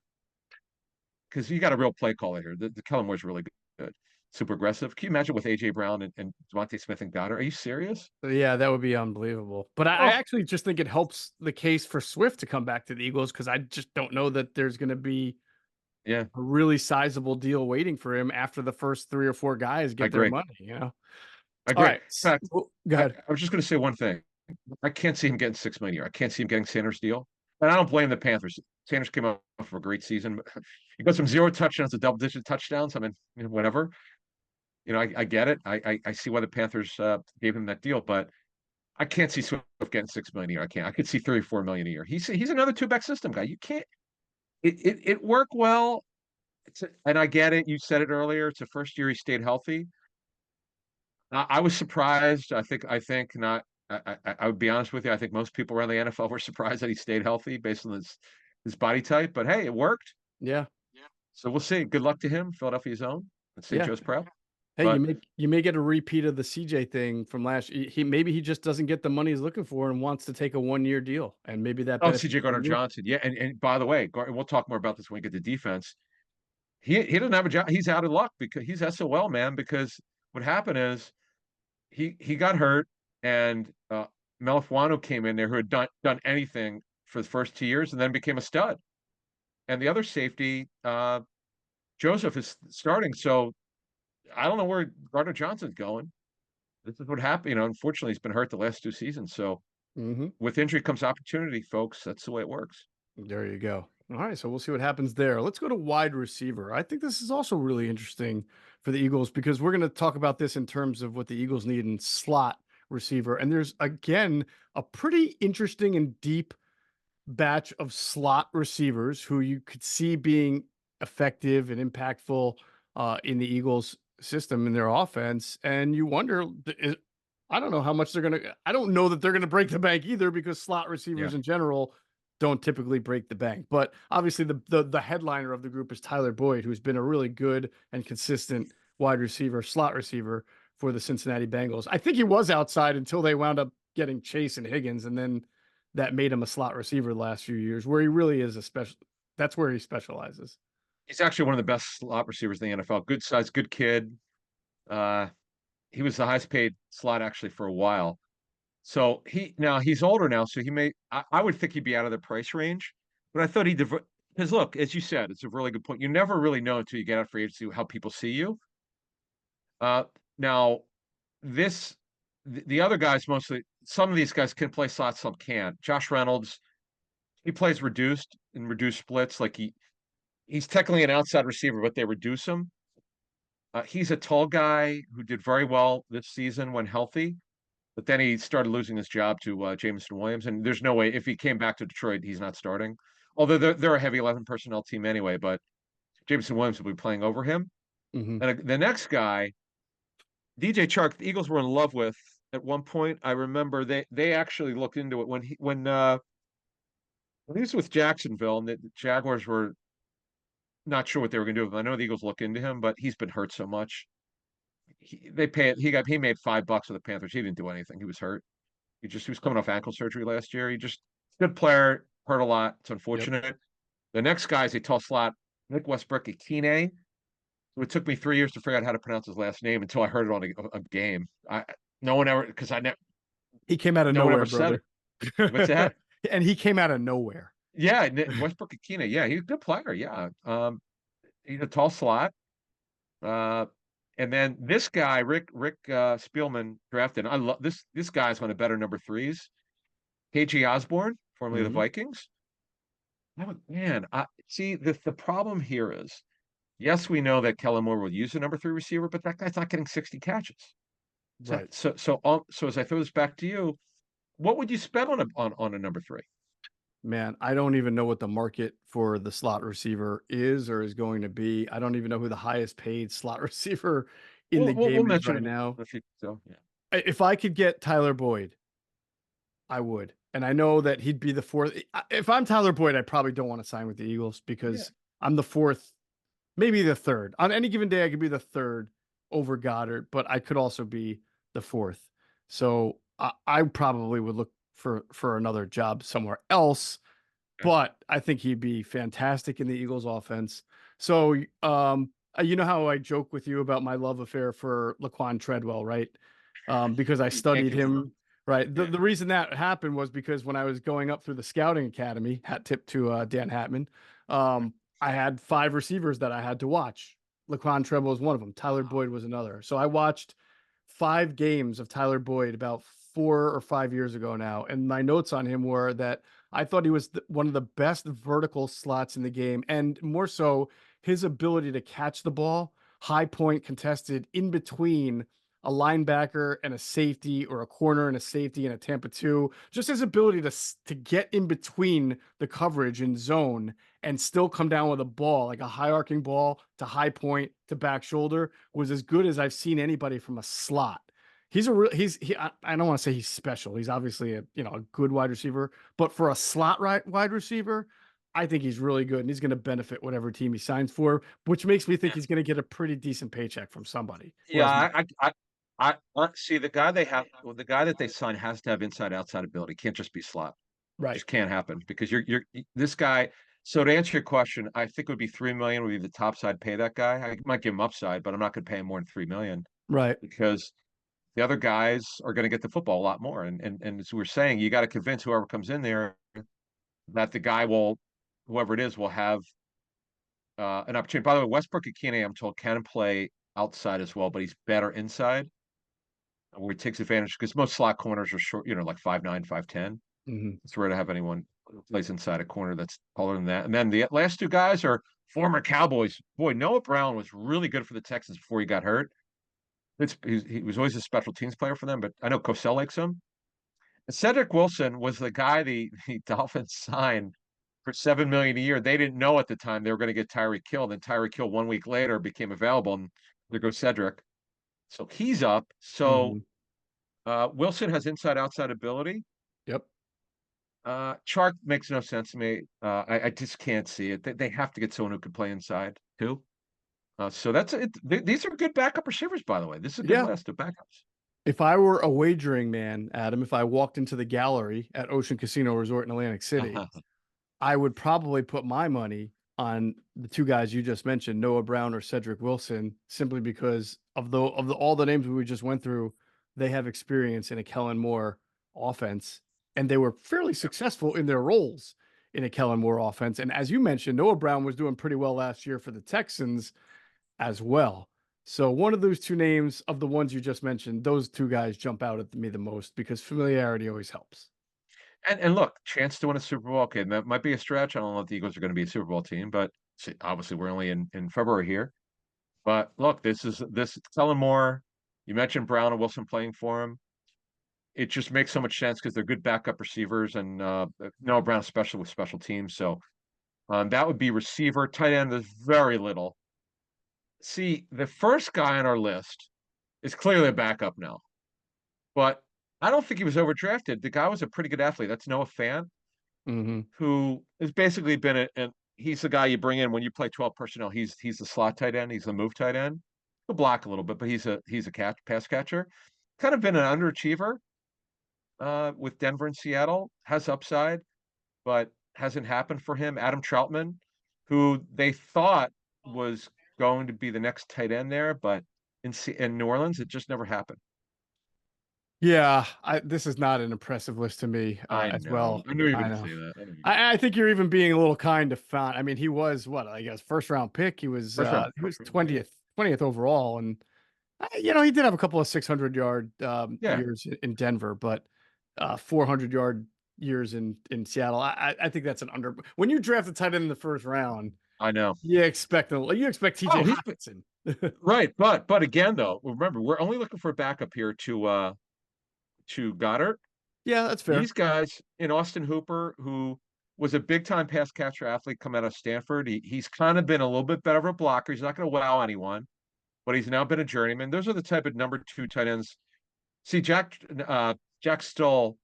Because you got a real play caller here. The Kellen Moore's really good. Super aggressive. Can you imagine with A.J. Brown and Devontae Smith and Goddard? Are you serious? Yeah, that would be unbelievable. But I actually just think it helps the case for Swift to come back to the Eagles because I just don't know that there's going to be a really sizable deal waiting for him after the first 3 or 4 guys get their money. I agree. All right. Go ahead. I was just going to say one thing. I can't see him getting $6 million a year. I can't see him getting Sanders' deal. And I don't blame the Panthers. Sanders came up for a great season. He got some 0 touchdowns to double-digit touchdowns. I mean, whatever. I get it. I see why the Panthers gave him that deal, but I can't see Swift getting $6 million a year. I can't. I could see $34 million a year. He's another 2-back system guy. You can't. It worked well. And I get it. You said it earlier. It's the first year he stayed healthy. I was surprised. I think not. I would be honest with you. I think most people around the NFL were surprised that he stayed healthy based on his body type. But hey, it worked. Yeah. So we'll see. Good luck to him, Philadelphia's own. Let's say Joe's proud. Hey, but you may get a repeat of the CJ thing from last year. Maybe he just doesn't get the money he's looking for and wants to take a 1-year deal, and maybe that. CJ Gardner-Johnson, and by the way, we'll talk more about this when we get to defense. he doesn't have a job. He's out of luck because he's SOL, man, because what happened is he got hurt, and Melifuano came in there who had done anything for the first 2 years and then became a stud. And the other safety, Joseph, is starting. So I don't know where Gardner Johnson's going. This is what happened. Unfortunately, he's been hurt the last 2 seasons. So with injury comes opportunity, folks. That's the way it works. There you go. All right, so we'll see what happens there. Let's go to wide receiver. I think this is also really interesting for the Eagles because we're going to talk about this in terms of what the Eagles need in slot receiver. And there's, again, a pretty interesting and deep batch of slot receivers who you could see being effective and impactful in the Eagles system in their offense. And you wonder, I don't know how much I don't know that they're going to break the bank either because slot receivers in general don't typically break the bank. But obviously the headliner of the group is Tyler Boyd, who's been a really good and consistent wide receiver, slot receiver for the Cincinnati Bengals. I think he was outside until they wound up getting Chase and Higgins, and then that made him a slot receiver the last few years, where he really is that's where he specializes. He's actually one of the best slot receivers in the NFL. Good size, good kid. He was the highest paid slot actually for a while. So he's older now, so I would think he'd be out of the price range, but I thought because look, as you said, it's a really good point. You never really know until you get out free agency how people see you. Now the other guys, mostly, some of these guys can play slots, some can't. Josh Reynolds, he plays reduced splits. Like he's technically an outside receiver, but they reduce him. He's a tall guy who did very well this season when healthy, but then he started losing his job to Jameson Williams. And there's no way, if he came back to Detroit, he's not starting. Although they're a heavy 11 personnel team anyway, but Jameson Williams will be playing over him. And the next guy, DJ Chark, the Eagles were in love with at one point. I remember they actually looked into it when he was with Jacksonville, and the Jaguars were not sure what they were going to do with him. I know the Eagles look into him, but he's been hurt so much. He made $5 with the Panthers. He didn't do anything. He was hurt. He was coming off ankle surgery last year. Good player, hurt a lot. It's unfortunate. Yep. The next guy is a tall slot, Nick Westbrook-Ikine. So it took me 3 years to figure out how to pronounce his last name until I heard it on a game. He came out of nowhere, brother. What's that? And he came out of nowhere. Yeah, Westbrook-Ikine. Yeah, he's a good player. Yeah, he's a tall slot. And then this guy, Rick Spielman, drafted. I love this guy's one of the better number threes. KG Osborne, formerly the Vikings. Man, see the problem here is, yes, we know that Kellen Moore will use a number 3 receiver, but that guy's not getting 60 catches. Right. So as I throw this back to you, what would you spend on a number 3? Man, I don't even know what the market for the slot receiver is or is going to be. I don't even know who the highest paid slot receiver in the game is right now. If I could get Tyler Boyd, I would. And I know that he'd be the 4th. If I'm Tyler Boyd, I probably don't want to sign with the Eagles because I'm the 4th, maybe the 3rd. On any given day, I could be the 3rd over Goddard, but I could also be the 4th. So I probably would look for another job somewhere else, but I think he'd be fantastic in the Eagles offense. So, you know how I joke with you about my love affair for Laquan Treadwell, right? Because I studied him, right? The reason that happened was because when I was going up through the scouting academy, hat tip to Dan Hatman, I had 5 receivers that I had to watch. Laquan Treadwell was one of them. Tyler Boyd was another. So I watched 5 games of Tyler Boyd about 4 or 5 years ago now. And my notes on him were that I thought he was one of the best vertical slots in the game. And more so, his ability to catch the ball, high point contested in between a linebacker and a safety, or a corner and a safety and a Tampa 2, just his ability to get in between the coverage and zone and still come down with a ball, like a high arcing ball to high point to back shoulder, was as good as I've seen anybody from a slot. I don't want to say he's special. He's obviously a good wide receiver, but for a slot wide receiver, I think he's really good, and he's going to benefit whatever team he signs for, which makes me think he's going to get a pretty decent paycheck from somebody. Yeah, I see the guy the guy that they sign has to have inside outside ability. Can't just be slot. Right. Just can't happen because you're this guy. So to answer your question, I think it would be 3 million would be the top side pay that guy. I might give him upside, but I'm not going to pay him more than 3 million Right. because the other guys are going to get the football a lot more. And as we're saying, you got to convince whoever comes in there that the guy will, whoever it is, will have an opportunity. By the way, Westbrook Akine, I'm told, can play outside as well, but he's better inside, where he takes advantage because most slot corners are short, like 5'9", 5'10". Mm-hmm. It's rare to have anyone who plays inside a corner that's taller than that. And then the last two guys are former Cowboys. Boy, Noah Brown was really good for the Texans before he got hurt. He was always a special teams player for them, but I know Cosell likes him. And Cedric Wilson was the guy the Dolphins signed for $7 million a year. They didn't know at the time they were going to get Tyreek Hill. Then Tyreek Hill 1 week later became available, and there goes Cedric. So he's up. So Wilson has inside-outside ability. Yep. Chark makes no sense to me. I just can't see it. They have to get someone who can play inside too. So that's it. These are good backup receivers, by the way. This is a good list of backups. If I were a wagering man, Adam, if I walked into the gallery at Ocean Casino Resort in Atlantic City, I would probably put my money on the two guys you just mentioned, Noah Brown or Cedric Wilson, simply because of all the names we just went through. They have experience in a Kellen Moore offense, and they were fairly successful in their roles in a Kellen Moore offense. And as you mentioned, Noah Brown was doing pretty well last year for the Texans as well. So one of those two names of the ones you just mentioned, those two guys jump out at me the most because familiarity always helps. And look, chance to win a Super Bowl. Okay, that might be a stretch. I don't know if the Eagles are going to be a Super Bowl team, but obviously we're only in February here. But look, this Kellen Moore. You mentioned Brown and Wilson playing for him. It just makes so much sense because they're good backup receivers, and Noah Brown, especially with special teams. So that would be receiver. Tight end, there's very little. See, the first guy on our list is clearly a backup now, but I don't think he was overdrafted. The guy was a pretty good athlete. That's Noah Fant, who has basically been he's the guy you bring in when you play 12 personnel. He's the slot tight end. He's the move tight end. He'll block a little bit, but he's a pass catcher. Kind of been an underachiever with Denver and Seattle. Has upside, but hasn't happened for him. Adam Troutman, who they thought was going to be the next tight end there, but in New Orleans, it just never happened. Yeah, this is not an impressive list to me as well. I knew you were going to say that. I think you're even being a little kind to Fant. I mean, he was I guess first round pick. He was 20th overall, and he did have a couple of 600-yard years in Denver, but 400-yard years in Seattle. I think that's an under. When you draft a tight end in the first round, I know you expect TJ Hockenson. Right, but again, though, remember we're only looking for a backup here to Goddard. Yeah, that's fair. These guys in Austin Hooper, who was a big time pass catcher athlete coming out of Stanford. He's kind of been a little bit better of a blocker. He's not going to wow anyone, but he's now been a journeyman. Those are the type of number 2 tight ends. See, Jack Stoll,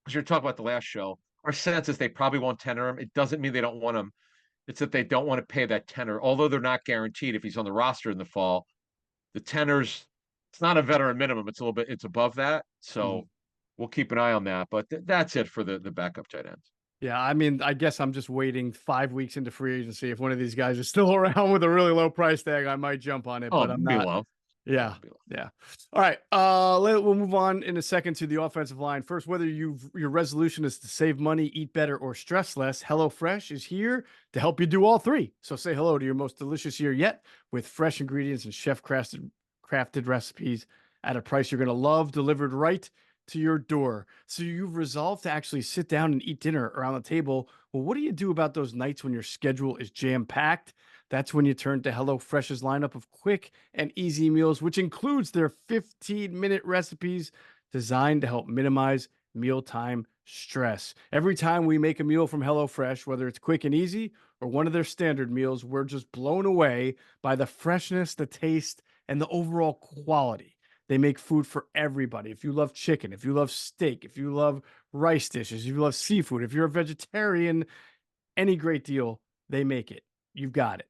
as you're talking about the last show, our sense is they probably won't tender him. It doesn't mean they don't want him. It's that they don't want to pay that tenor, although they're not guaranteed if he's on the roster in the fall. The tenors, it's not a veteran minimum. It's a little bit, it's above that. So we'll keep an eye on that. But that's it for the backup tight ends. Yeah, I mean, I guess I'm just waiting 5 weeks into free agency. If one of these guys is still around with a really low price tag, I might jump on it, but I'm not. Low. Yeah. All right. We'll move on in a second to the offensive line. First, whether your resolution is to save money, eat better, or stress less, HelloFresh is here to help you do all three. So say hello to your most delicious year yet with fresh ingredients and chef-crafted recipes at a price you're going to love, delivered right to your door. So you've resolved to actually sit down and eat dinner around the table. Well, what do you do about those nights when your schedule is jam-packed? That's when you turn to HelloFresh's lineup of quick and easy meals, which includes their 15-minute recipes designed to help minimize mealtime stress. Every time we make a meal from HelloFresh, whether it's quick and easy or one of their standard meals, we're just blown away by the freshness, the taste, and the overall quality. They make food for everybody. If you love chicken, if you love steak, if you love rice dishes, if you love seafood, if you're a vegetarian, any great deal, they make it. You've got it.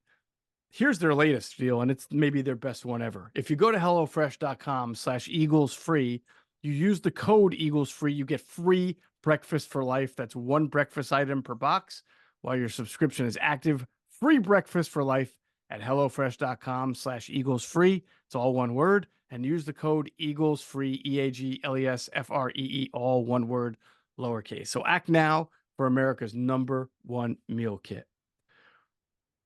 Here's their latest deal, and it's maybe their best one ever. If you go to HelloFresh.com/EaglesFree, you use the code EaglesFree, you get free breakfast for life. That's one breakfast item per box while your subscription is active. Free breakfast for life at hellofresh.com/EaglesFree. It's all one word. And use the code EaglesFree, EAGLESFREE, all one word, lowercase. So act now for America's #1 meal kit.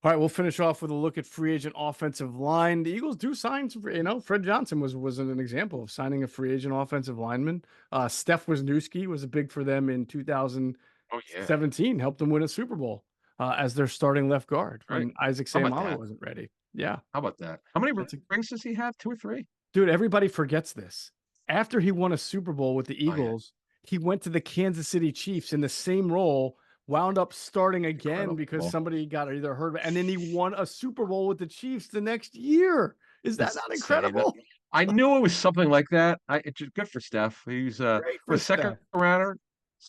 All right, we'll finish off with a look at free agent offensive line. The Eagles do sign some, Fred Johnson was an example of signing a free agent offensive lineman. Steph Wisniewski was a big for them in 2017, helped them win a Super Bowl as their starting left guard when Isaac Seumalo wasn't ready. Yeah. How about that? How many rings does he have? 2 or 3? Dude, everybody forgets this. After he won a Super Bowl with the Eagles, he went to the Kansas City Chiefs in the same role, wound up starting again because somebody got either hurt, and then he won a Super Bowl with the Chiefs the next year. Is that not incredible? I knew it was something like that. It's just good for Steph. He's a second rounder.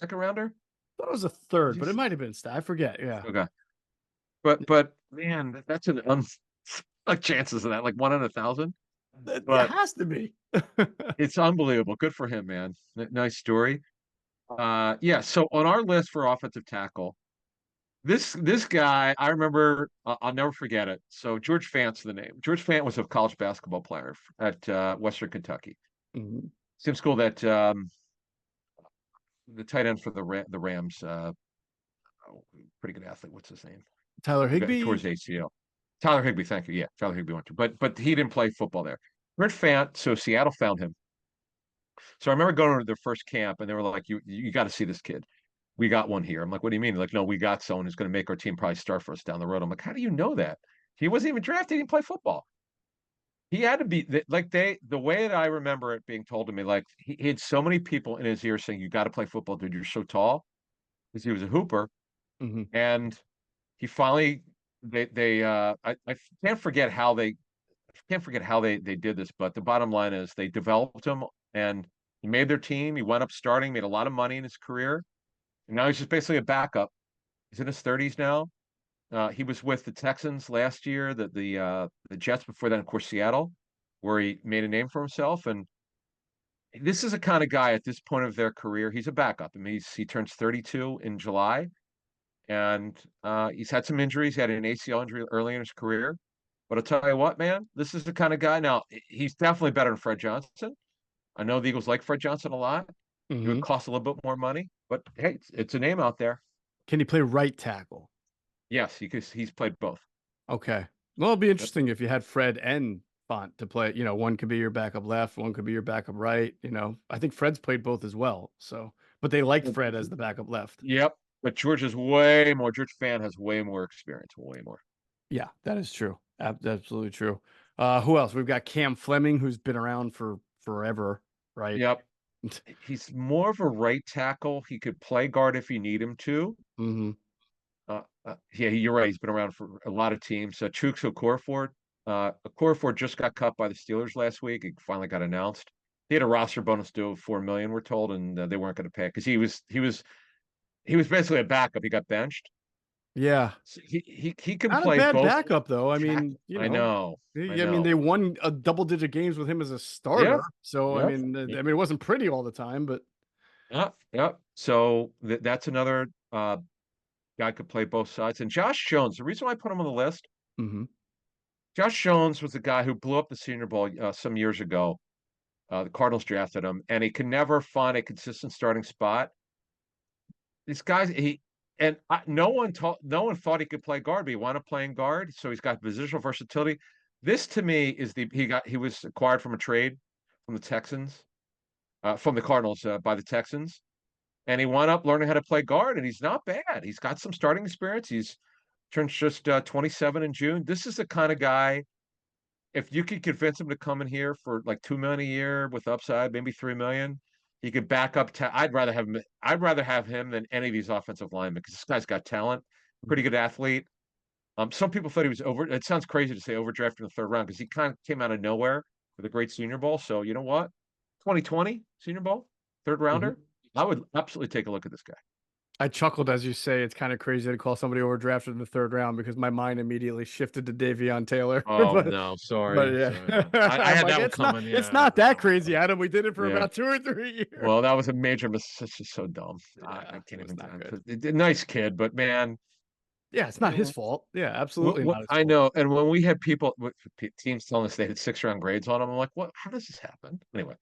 I thought it was a third, but it might have been Steph. I forget. Yeah. Okay. But man, that's an like chances of that, like 1 in 1,000. It has to be. It's unbelievable. Good for him, man. Nice story. Yeah. So on our list for offensive tackle, this guy, I remember, I'll never forget it. So George Fant's the name. George Fant was a college basketball player at Western Kentucky. Mm-hmm. Same school that the tight end for the Rams, pretty good athlete. What's his name? Tyler Higbee. Towards ACL. Tyler Higbee, thank you. Yeah, Tyler Higbee went to, but he didn't play football there. George Fant, so Seattle found him. So I remember going to their first camp, and they were like, "You got to see this kid. We got one here." I'm like, "What do you mean?" Like, "No, we got someone who's going to make our team probably start for us down the road." I'm like, "How do you know that? He wasn't even drafted. He didn't play football. He had to be like the way that I remember it being told to me, like he had so many people in his ear saying, "You got to play football, dude. You're so tall," because he was a hooper, and he finally. I can't forget how they did this, but the bottom line is they developed him and he made their team. He went up starting, made a lot of money in his career, and now he's just basically a backup. He's in his 30s now. He was with the Texans last year, the Jets before then, of course, Seattle, where he made a name for himself. And this is a kind of guy at this point of their career. He's a backup. I mean, he turns 32 in July. And he's had some injuries. He had an ACL injury early in his career. But I'll tell you what, man, this is the kind of guy. Now, he's definitely better than Fred Johnson. I know the Eagles like Fred Johnson a lot. It would cost a little bit more money. But, hey, it's a name out there. Can he play right tackle? Yes, he's played both. Okay. Well, it'd be interesting if you had Fred and Fant to play. One could be your backup left, one could be your backup right. I think Fred's played both as well. So, but they like Fred as the backup left. Yep. But George Fant has way more experience, way more. Yeah, that is true. Absolutely true. Who else? We've got Cam Fleming, who's been around for forever, right? Yep. He's more of a right tackle. He could play guard if you need him to. Yeah, you're right. He's been around for a lot of teams. Chuks Okorafor just got cut by the Steelers last week. He finally got announced. He had a roster bonus due of $4 million, we're told, and they weren't going to pay because he was basically a backup. He got benched. Yeah, so he can not play a bad both. Backup though. I mean, I know. I mean, they won double-digit games with him as a starter. Yeah. So I mean, it wasn't pretty all the time, but yeah. So that's another guy could play both sides. And Josh Jones, the reason why I put him on the list, Josh Jones was the guy who blew up the Senior Bowl some years ago. The Cardinals drafted him, and he could never find a consistent starting spot. This guy's no one thought he could play guard, but he wound up playing guard, so he's got positional versatility. This to me is he was acquired from a trade from the Texans, from the Cardinals by the Texans, and he wound up learning how to play guard, and he's not bad. He's got some starting experience. He's turned just 27 in June. This is the kind of guy. If you could convince him to come in here for like $2 million a year with upside, maybe $3 million, he could back up. I'd rather have him than any of these offensive linemen because this guy's got talent, pretty good athlete. Some people thought he was it sounds crazy to say overdrafted in the third round because he kind of came out of nowhere with a great Senior Bowl. So you know what? 2020 Senior Bowl, third rounder. I would absolutely take a look at this guy. I chuckled as you say it's kind of crazy to call somebody overdrafted in the third round because my mind immediately shifted to Davion Taylor. Oh, no, sorry. But yeah. Sorry. I had that one coming. It's not that crazy, Adam. We did it for about 2 or 3 years. Well, that was a major mistake. It's just so dumb. I can't even. Nice kid, but man, Yeah, it's not his fault. Yeah, absolutely What not his I fault. know, and when we had teams telling us they had 6-round grades on them, I'm like, what? How does this happen? Anyway,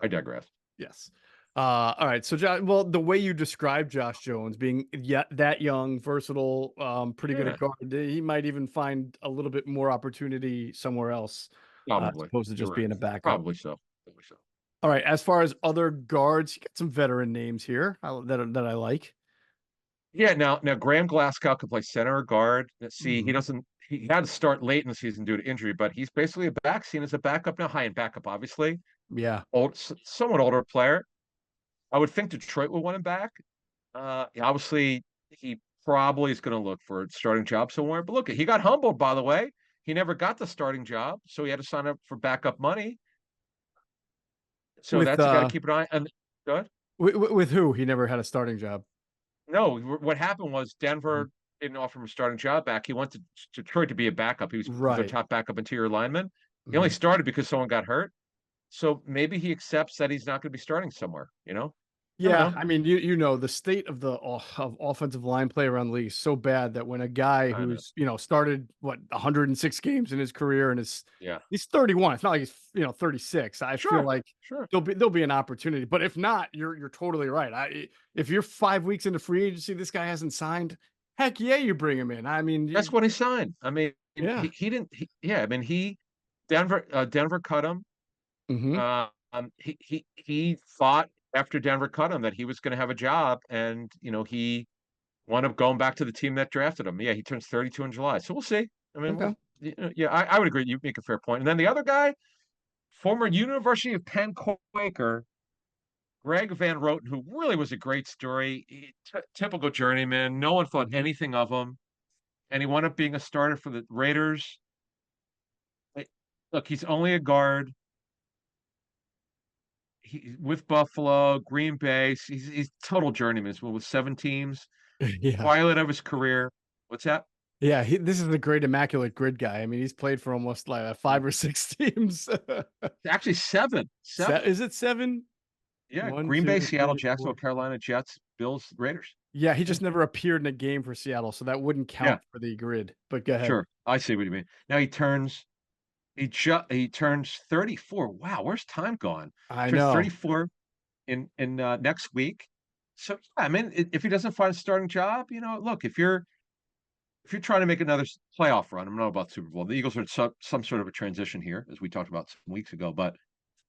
I digress. Yes. All right. So, well, the way you describe Josh Jones being that young, versatile, pretty good Yeah, at guard, he might even find a little bit more opportunity somewhere else, as probably. opposed to You're just right. being a backup. Probably so. Probably so. All right. As far as other guards, you got some veteran names here that I like. Yeah, now Graham Glasgow could play center or guard. Let's see, he Mhm. doesn't. He had to start late in the season due to injury, but he's basically seen as a backup now, high end backup, obviously. Yeah. Somewhat older player. I would think Detroit would want him back. Obviously, he probably is going to look for a starting job somewhere. But look, he got humbled, by the way. He never got the starting job, so he had to sign up for backup money. So With that's got to keep an eye on. Go ahead. with who? He never had a starting job. No, what happened was Mhm. Denver didn't offer him a starting job back. He went to Detroit to be a backup. He was their Right. top backup interior lineman. He only Mhm. started because someone got hurt. So maybe he accepts that he's not going to be starting somewhere. Never Yeah, know. I mean, you know, the state of of offensive line play around the league is so bad that when a guy I know. who's, started 106 games in his career and Yeah. he's 31. It's not like he's, 36. I feel Sure. like Sure. there'll be an opportunity. But if not, you're totally right. If you're 5 weeks into free agency, this guy hasn't signed, heck yeah, you bring him in. I mean, That's when he signed. I mean, yeah. he didn't. Yeah, I mean, Denver cut him. Hmm. He thought after Denver cut him that he was going to have a job, and he wound up going back to the team that drafted him. Yeah, he turns 32 in July, so we'll see. I mean, Okay. yeah, I would agree. You make a fair point. And then the other guy, former University of Penn Quaker, Greg Van Roten, who really was a great story. Typical journeyman. No one thought Hmm. anything of him, and he wound up being a starter for the Raiders. Look, he's only a guard. With Buffalo, Green Bay. He's total journeyman. He's with 7 teams. Yeah. Twilight of his career. What's that? Yeah, this is a great immaculate grid guy. I mean, he's played for almost like 5 or 6 teams. Actually, seven. Seven. Is it 7? Yeah. One, Green Bay, two, Seattle, three, Jacksonville, four. Carolina, Jets, Bills, Raiders. Yeah, he Yeah. just never appeared in a game for Seattle, so that wouldn't Yeah. count for the grid. But go ahead. Sure. I see what you mean. Now he turns 34. Wow, where's time gone? I Turns know. 34 in next week. So yeah, I mean, if he doesn't find a starting job, look, if you're trying to make another playoff run, I don't know about Super Bowl. The Eagles are in some sort of a transition here, as we talked about some weeks ago, but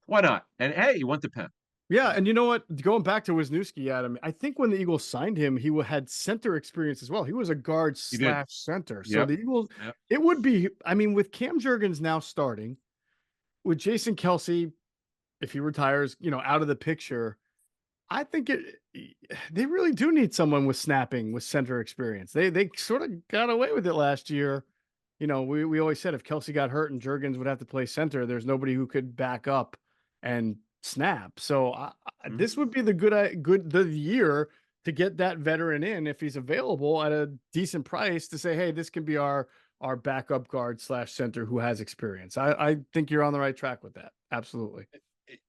why not? And hey, you went to Penn. Yeah, and you know what? Going back to Wisniewski, Adam, I think when the Eagles signed him, he had center experience as well. He was a guard You did. slash center. So Yep. the Eagles, Yep. it would be, I mean, with Cam Jurgens now starting, with Jason Kelsey, if he retires, out of the picture, I think they really do need someone with snapping with center experience. They sort of got away with it last year. We always said if Kelsey got hurt and Jurgens would have to play center, there's nobody who could back up and snap. So Mhm. this would be the year to get that veteran in if he's available at a decent price to say, hey, this can be our backup guard slash center who has experience. I think you're on the right track with that. Absolutely.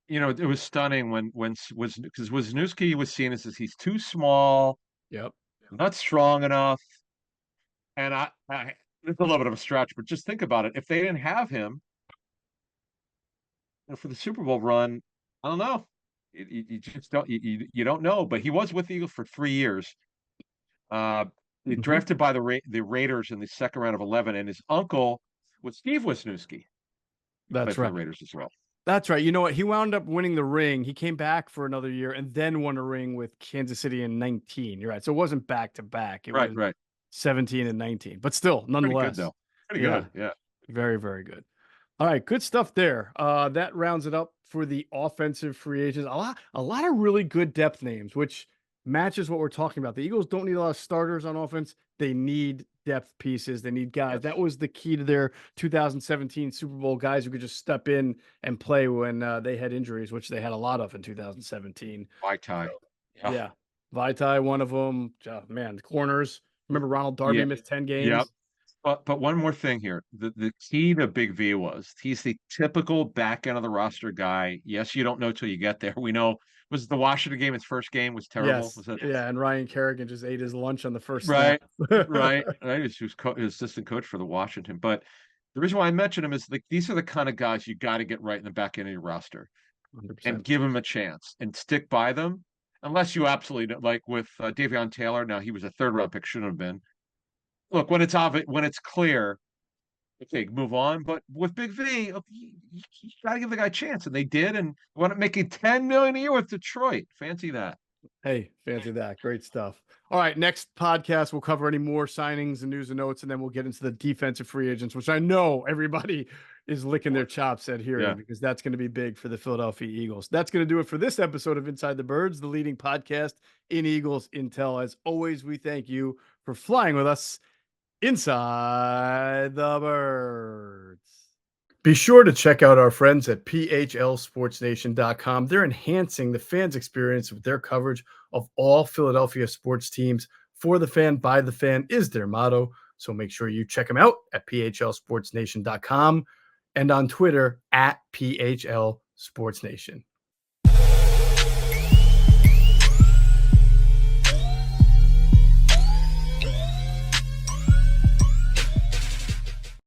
It was stunning when was because Wisniewski was seen as he's too small, Yep. not strong enough, and it's a little bit of a stretch, but just think about it. If they didn't have him for the Super Bowl run, I don't know. You just you don't know. But he was with the Eagles for 3 years. Mhm. Drafted by the Raiders in the second round of 11, and his uncle was Steve Wisniewski. He played That's for the right. Raiders as well. That's right. You know what? He wound up winning the ring. He came back for another year and then won a ring with Kansas City in 19. You're right. So it wasn't back to back. It Right, was right. 17 and 19. But still, Pretty good nonetheless. though. Pretty Yeah. good. Yeah. Very, very good. All right, good stuff there. That rounds it up for the offensive free agents. A lot of really good depth names, which matches what we're talking about. The Eagles don't need a lot of starters on offense. They need depth pieces. They need guys. Yes. That was the key to their 2017 Super Bowl, guys who could just step in and play when they had injuries, which they had a lot of in 2017. Vitae. So, yeah. Vitae, one of them. Man, the corners. Remember Ronald Darby Yeah. missed 10 Yep. games? But one more thing here. The key to Big V was he's the typical back end of the roster guy. Yes, you don't know till you get there. We know Was the Washington game his first game was terrible? Yes. Was that Yeah. And Ryan Kerrigan just ate his lunch on the first right? snap. Right. He was his assistant coach for the Washington. But the reason why I mention him is like these are the kind of guys you got to get right in the back end of your roster 100%. and give them a chance and stick by them. Unless you absolutely don't, like with Davion Taylor. Now he was a third round pick, shouldn't have been. Look, when it's clear, okay, move on. But with Big V, you got to give the guy a chance, and they did. And want to making $10 million a year with Detroit. Fancy that. Hey, fancy that. Great stuff. All right, next podcast we'll cover any more signings and news and notes, and then we'll get into the defensive free agents, which I know everybody is licking their chops at hearing because that's going to be big for the Philadelphia Eagles. That's going to do it for this episode of Inside the Birds, the leading podcast in Eagles Intel. As always, we thank you for flying with us inside the Birds. Be sure to check out our friends at phlsportsnation.com. They're enhancing the fans' experience with their coverage of all Philadelphia sports teams. For the fan, by the fan is their motto. So make sure you check them out at phlsportsnation.com and on Twitter at phlsportsnation.